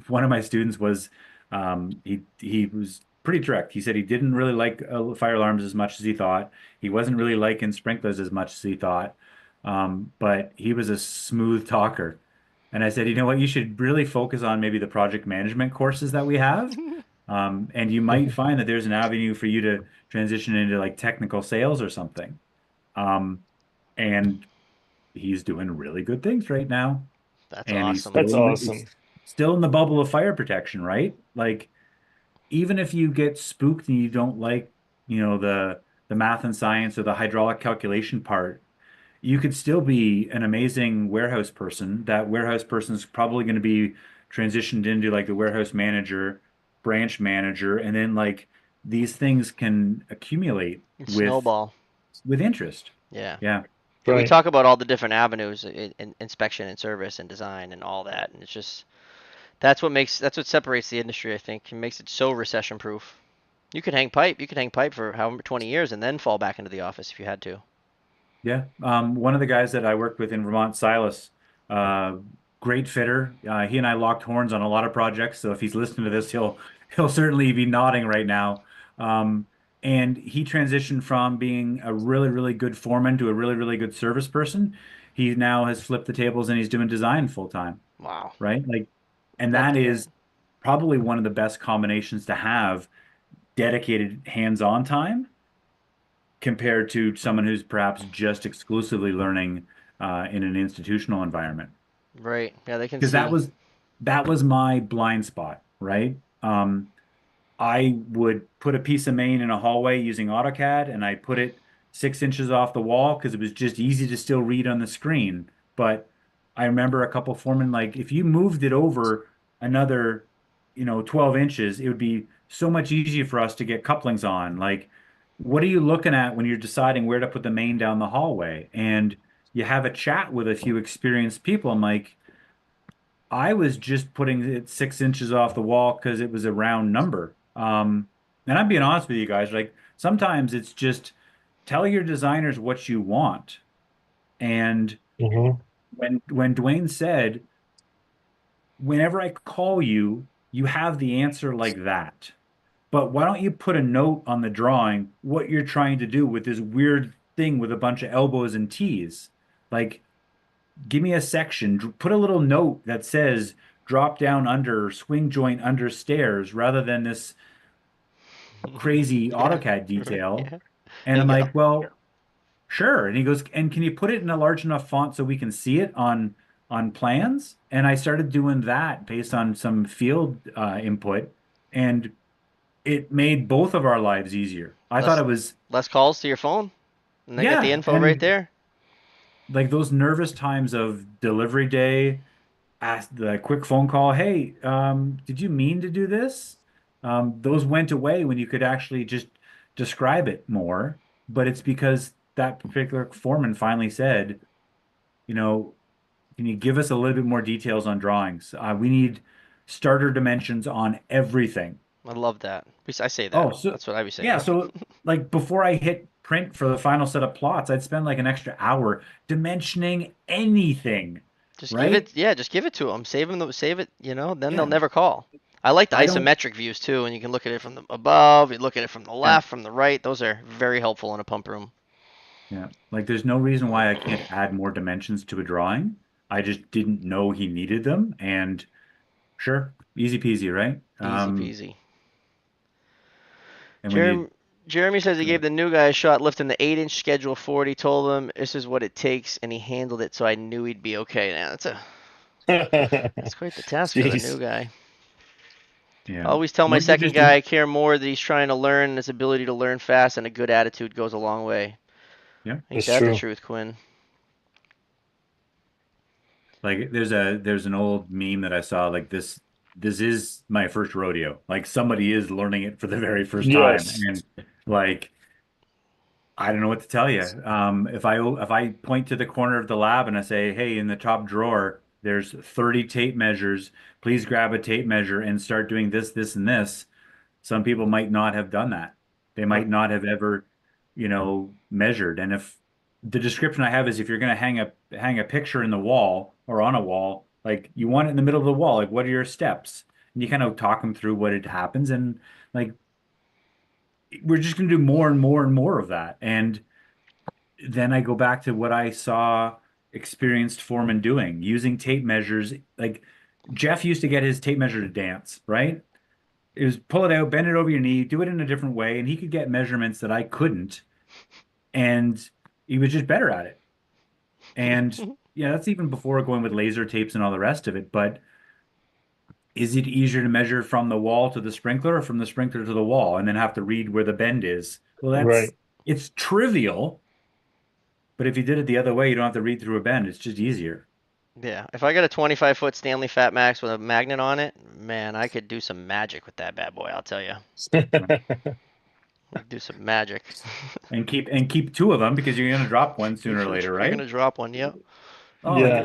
one of my students was he was pretty direct. He said he didn't really like fire alarms as much as he thought. He wasn't really liking sprinklers as much as he thought. But he was a smooth talker. And I said, you know what, you should really focus on maybe the project management courses that we have. And you might find that there's an avenue for you to transition into like technical sales or something. Um, and he's doing really good things right now. That's And he's awesome. That's still in awesome. he's still in the bubble of fire protection, right? Like even if you get spooked and you don't like, the math and science or the hydraulic calculation part, you could still be an amazing warehouse person. That warehouse person is probably going to be transitioned into like the warehouse manager, branch manager, and then like these things can accumulate It's with snowball. interest. Yeah. Yeah. Yeah, we Right. talk about all the different avenues in inspection and service and design and all that, and it's just that's what separates the industry, I think, and makes it so recession proof. You could hang pipe for however 20 years and then fall back into the office if you had to. Yeah. One of the guys that I worked with in Vermont, Silas, uh, great fitter. He and I locked horns on a lot of projects. So if he's listening to this, he'll certainly be nodding right now. Um, and he transitioned from being a really, really good foreman to a really, really good service person. He now has flipped the tables and he's doing design full time, Wow. right? Like, and Love that to hear it. is probably one of the best combinations to have dedicated hands-on time compared to someone who's perhaps just exclusively learning in an institutional environment. Right. Yeah, they can Because see. that was my blind spot, right? I would put a piece of main in a hallway using AutoCAD, and I put it 6 inches off the wall because it was just easy to still read on the screen. But I remember a couple foremen like if you moved it over another, 12 inches, it would be so much easier for us to get couplings on. Like, what are you looking at when you're deciding where to put the main down the hallway? And you have a chat with a few experienced people. I'm like, I was just putting it 6 inches off the wall because it was a round number. And I'm being honest with you guys, like sometimes it's just tell your designers what you want. And Hmm. when Dwayne said, whenever I call you, you have the answer like that. But why don't you put a note on the drawing what you're trying to do with this weird thing with a bunch of elbows and T's? Like, give me a section, put a little note that says drop down under, swing joint under stairs, rather than this crazy Yeah. AutoCAD detail. Yeah. And And I'm you go, like, well, sure. And he goes, and can you put it in a large enough font so we can see it on plans? And I started doing that based on some field input, and it made both of our lives easier. I thought less it was, less calls to your phone, and they got the yeah, info right and there. like those nervous times of delivery day, ask the quick phone call, hey, did you mean to do this? Those went away when you could actually just describe it more. But it's because that particular foreman finally said, you know, can you give us a little bit more details on drawings? We need starter dimensions on everything. I love that. I say that. Oh, so That's what I be yeah, saying. so like before I hit print for the final set of plots, I'd spend like an extra hour dimensioning anything, Just give right? it, yeah, just give it to them. Save it, then they'll Yeah. never call. I like the I don't, isometric views too, and you can look at it from the above, you look at it from the yeah. left, from the right. Those are very helpful in a pump room. Yeah. Like there's no reason why I can't add more dimensions to a drawing. I just didn't know he needed them. And sure, easy peasy, right? Easy peasy. And when you Jeremy, Jeremy says he gave the new guy a shot lifting the 8-inch schedule 40. Told him this is what it takes, and he handled it, so I knew he'd be okay. Now that's quite the task for the new Jeez. guy. I yeah. always tell my What you're second just guy doing, I care more that he's trying to learn and his ability to learn fast, and a good attitude goes a long way. yeah. Ain't It's that the true. truth, Quinn? Like there's an old meme that I saw like this is my first rodeo. Like somebody is learning it for the very first time. Yes. And like I don't know what to tell you. If I point to the corner of the lab and I say, "Hey, in the top drawer, there's 30 tape measures. Please grab a tape measure and start doing this, this, and this." Some people might not have done that. They Huh. might not have ever, measured. And if the description I have is if you're going to hang a picture in the wall or on a wall, like you want it in the middle of the wall, like what are your steps? And you kind of talk them through what it happens, and like we're just going to do more and more and more of that. And then I go back to what I saw experienced foremen doing, using tape measures. Like Jeff used to get his tape measure to dance, right? It was pull it out, bend it over your knee, do it in a different way, and he could get measurements that I couldn't, and he was just better at it. And yeah, that's even before going with laser tapes and all the rest of it. But is it easier to measure from the wall to the sprinkler or from the sprinkler to the wall and then have to read where the bend is? Well, Right. it's trivial, but if you did it the other way, you don't have to read through a bend. It's just easier. Yeah, if I got a 25-foot Stanley Fat Max with a magnet on it, man, I could do some magic with that bad boy, I'll tell you. Do some magic. And keep two of them because you're gonna drop one sooner or later, You're right? gonna drop one, yep. Oh, Yeah.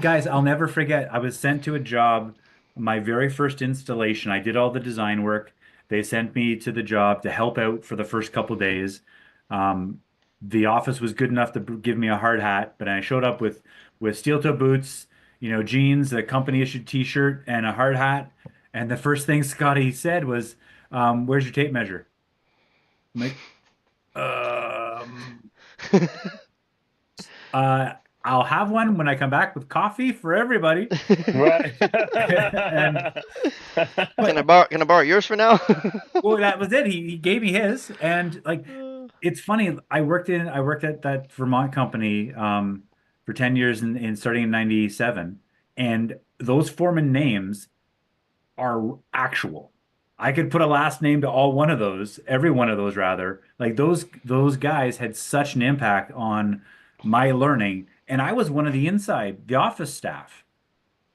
guys, I'll never forget. I was sent to a job, my very first installation. I did all the design work. They sent me to the job to help out for the first couple days. Um, the office was good enough to give me a hard hat, but I showed up with steel toe boots, jeans, a company issued T-shirt, and a hard hat. And the first thing Scotty said was, "Where's your tape measure?" I'm like, um. Uh, I'll have one when I come back with coffee for everybody. Right. And Can I but borrow yours for now? well, that was it. He gave me his, and like it's funny. I worked at that Vermont company for 10 years in starting in 97, and those foreman names are actual. I could put a last name to all one of those, every one of those rather. Like those guys had such an impact on my learning, and I was one of the office staff.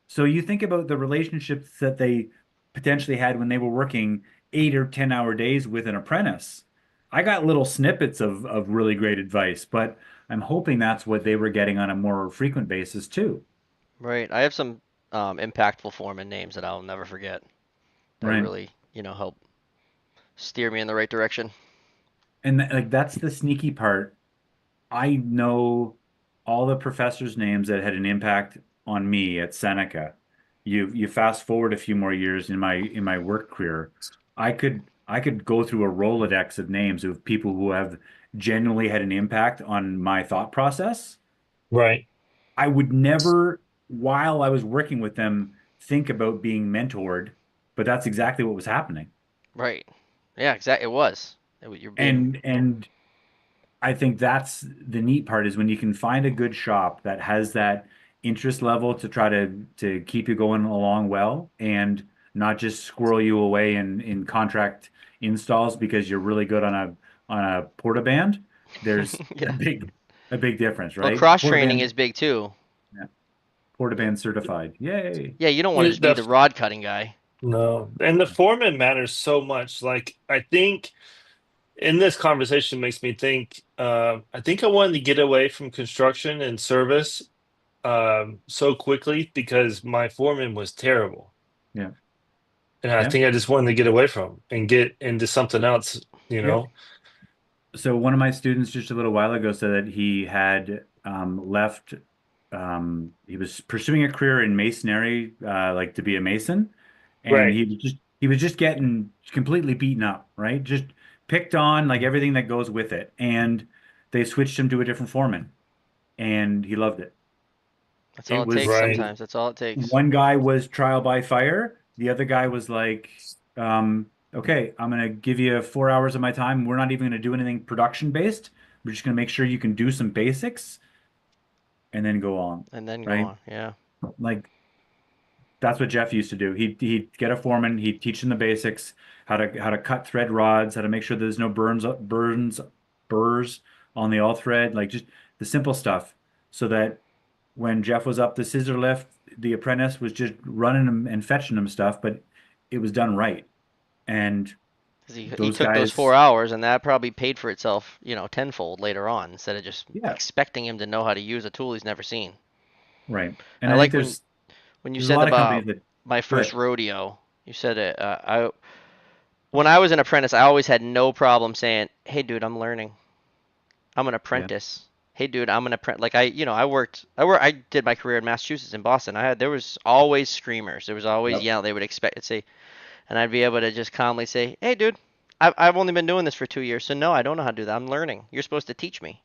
So you think about the relationships that they potentially had when they were working 8 or 10 hour days with an apprentice. I got little snippets of really great advice, but I'm hoping that's what they were getting on a more frequent basis too. Right. I have some impactful foreman names that I'll never forget that Right. really, help steer me in the right direction. And like that's the sneaky part. I know all the professors' names that had an impact on me at Seneca. You fast forward a few more years in my work career, I could go through a Rolodex of names of people who have genuinely had an impact on my thought process. Right. I would never, while I was working with them, think about being mentored, but that's exactly what was happening. Right. Yeah, exactly. It was. You're being And I think that's the neat part is when you can find a good shop that has that interest level to try to keep you going along well and not just squirrel you away in contract installs because you're really good on a porta band. There's a yeah. big difference, Well, right? cross Porta training band, is big too. yeah, porta band certified. Yay. Yeah, you don't want to It- just be the the rod cutting guy. no, and the foreman matters so much. Like I think in this conversation makes me think. I think I wanted to get away from construction and service so quickly because my foreman was terrible, Yeah. and I Yeah. think I just wanted to get away from him and get into something else. You Yep. know. So one of my students just a little while ago said that he had left. He was pursuing a career in masonry, like to be a mason, and Right. he was just getting completely beaten up, right? Just picked on, like everything that goes with it. And they switched him to a different foreman, and he loved it. That's all It it was takes Right. sometimes. That's all it takes. one guy was trial by fire. The other guy was like, okay, I'm gonna give you 4 hours of my time. We're not even gonna do anything production based. We're just gonna make sure you can do some basics and then go on, And then go right? on. Yeah. Like that's what Jeff used to do. He'd get a foreman, he'd teach him the basics, how to cut thread rods, how to make sure there's no burrs on the all thread, like just the simple stuff, so that when Jeff was up the scissor lift, the apprentice was just running him and fetching him stuff, but it was done right. And 'Cause he those took those four guys, hours and that probably paid for itself, tenfold later on instead of just yeah, expecting him to know how to use a tool he's never seen. right. And I I think like there's when you there's a said lot of companies about that my go first ahead. rodeo. You said it. When I was an apprentice, I always had no problem saying, "Hey, dude, I'm learning. I'm an Yeah, apprentice. Hey, dude, I'm an apprentice." Like I did my career in Massachusetts in Boston. There was always screamers. There was always yep, yelling. They would expect to say, and I'd be able to just calmly say, "Hey, dude, I've only been doing this for 2 years, so no, I don't know how to do that. I'm learning. You're supposed to teach me."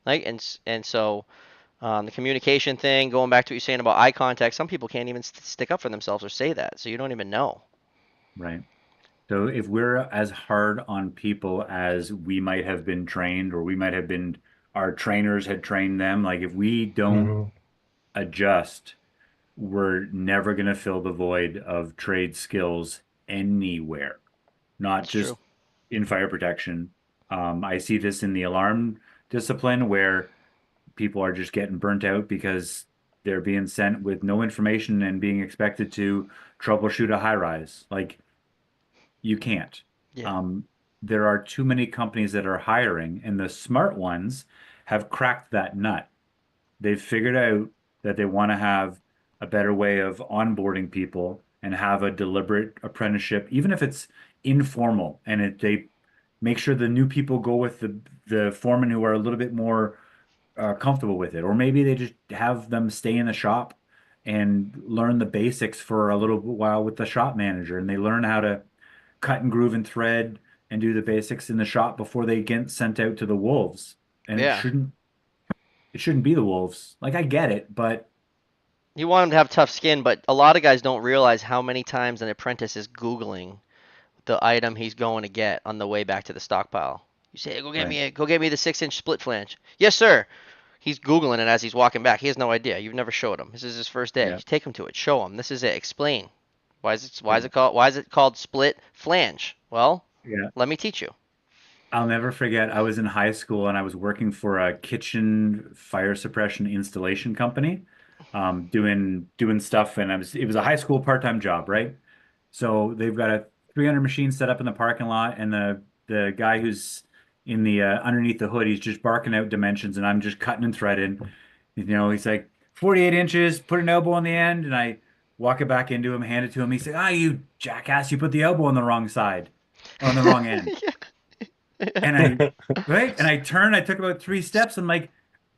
Like and so the communication thing, going back to what you're saying about eye contact, some people can't even stick up for themselves or say that, so you don't even know. right. So if we're as hard on people as we might have been trained, or we might have been, our trainers had trained them, like if we don't Mhm. adjust, we're never going to fill the void of trade skills anywhere, not It's true. just in fire protection. I see this in the alarm discipline where people are just getting burnt out because they're being sent with no information and being expected to troubleshoot a high rise. Like you can't. Yeah. Um, there are too many companies that are hiring, and the smart ones have cracked that nut. They've figured out that they want to have a better way of onboarding people and have a deliberate apprenticeship, even if it's informal, and they make sure the new people go with the foremen who are a little bit more comfortable with it, or maybe they just have them stay in the shop and learn the basics for a little while with the shop manager, and they learn how to cut and groove and thread and do the basics in the shop before they get sent out to the wolves. And Yeah. it shouldn't be the wolves. Like I get it, but You want him to have tough skin, but a lot of guys don't realize how many times an apprentice is Googling the item he's going to get on the way back to the stockpile. You say, right, go get me the 6-inch split flange. Yes, sir. He's Googling it as he's walking back. He has no idea. You've never showed him. This is his first day. yeah, You take him to it. Show him. This is it. Explain. yeah, Why is it called split flange? Well, yeah. let me teach you. I'll never forget. I was in high school and I was working for a kitchen fire suppression installation company, doing stuff. And it was a high school part-time job, right? So they've got a 300 machine set up in the parking lot, and the guy who's in the underneath the hood, he's just barking out dimensions, and I'm just cutting and threading. You know, he's like 48 inches, put an elbow on the end, and I walk it back into him, hand it to him. He's like, "Ah, you jackass, you put the elbow on the wrong side, on the wrong end." And right, and I turned, I took about 3 steps. I'm like,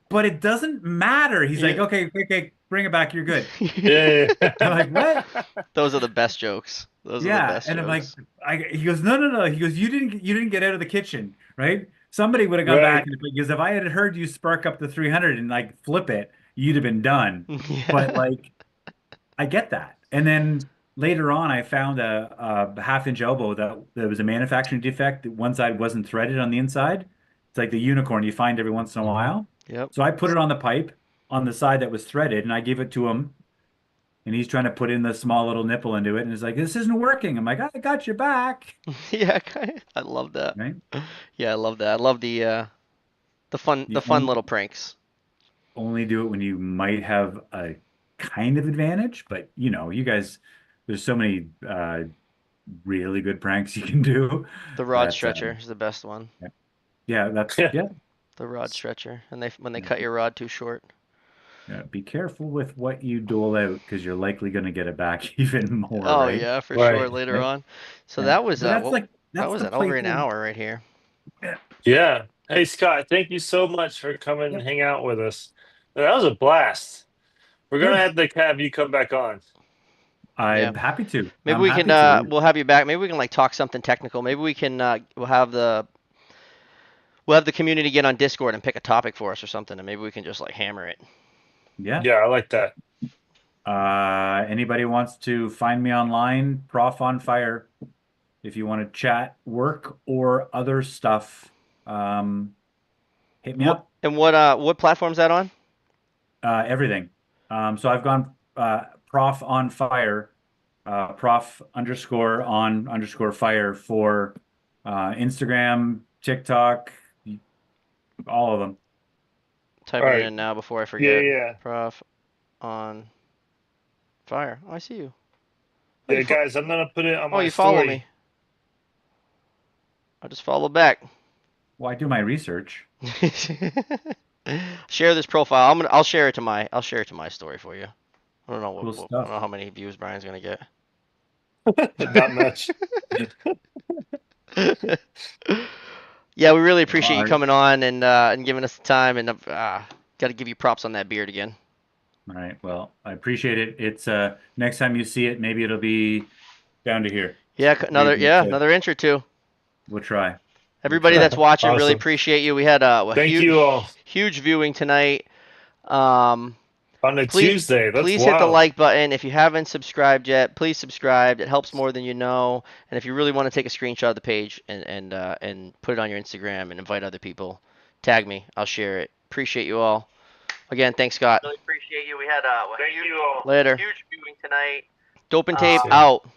"But it doesn't matter." He's like, Yeah. "Okay, okay, okay, bring it back. You're good." Yeah. I'm like, "What?" Those are the best jokes. Those are the Yeah, best and I'm like, jokes. he goes, no, no, no. He goes, you didn't get out of the kitchen, right? Somebody would have gone back Right. and because if I had heard you spark up the 300 and like flip it, you'd have been done. But Yeah. like, I get that. And then later on, I found a half-inch elbow that was a manufacturing defect. That one side wasn't threaded on the inside. It's like the unicorn you find every once in a while. Yep. So I put it on the pipe on the side that was threaded, and I gave it to him and he's trying to put in the small little nipple into it, and he's like, "This isn't working." I'm like, "I got your back." Yeah, I love that. Right? Yeah, I love that. I love the You fun little pranks. only do it when you might have a kind of advantage, but you guys, there's so many really good pranks you can do The rod that stretcher is the best one. yeah, that's Yeah. yeah. The rod stretcher, and when they Yeah, cut your rod too short. yeah. Be careful with what you dole out because you're likely going to get it back even more, Oh right? yeah, for sure Right. later Right? on. So Yeah. that was But that's what like that that's was the it over an playful. hour right here. Yeah. Yeah. Hey, Scott, thank you so much for coming and Yep. hang out with us. That was a blast. We're gonna Good. have to have you come back on. Yeah. I'm happy to. Maybe I'm we can happy to. we'll have you back. Maybe we can like talk something technical. Maybe we can we'll have the community get on Discord and pick a topic for us or something, and maybe we can just like hammer it. Yeah. Yeah, I like that. Anybody wants to find me online, Prof on Fire. If you want to chat work or other stuff, hit me up. What platform's that on? Everything. So I've gone Prof on Fire, Prof underscore on underscore fire for Instagram, TikTok, all of them. All Typing it right. in now before I Yeah, forget. yeah. Prof on fire. Oh, I see you. Oh, Yeah, guys, I'm gonna put it on my you follow me. story. I'll just follow back. Well, I do my research. Share this profile. I'll share it to my story for you. I don't know Cool I don't stuff. know how many views Brian's gonna get. Not much. Yeah, we really All appreciate you right. coming on and giving us the time, and got to give you props on that beard again. All right. Well, I appreciate it. It's next time you see it, maybe it'll be down to here. Yeah, So another inch or two. we'll try. We'll Everybody try. that's watching, really Awesome. appreciate you. We had a Thank you all. huge viewing tonight. Um, On a please Tuesday. That's please hit the wild. like button if you haven't subscribed yet. Please subscribe. It helps more than you know. And if you really want to take a screenshot of the page and put it on your Instagram and invite other people, tag me. I'll share it. Appreciate you all. Again, thanks, Scott. Really appreciate you. We had a Thank you all. Later. huge viewing tonight. Dope and tape See ya. out.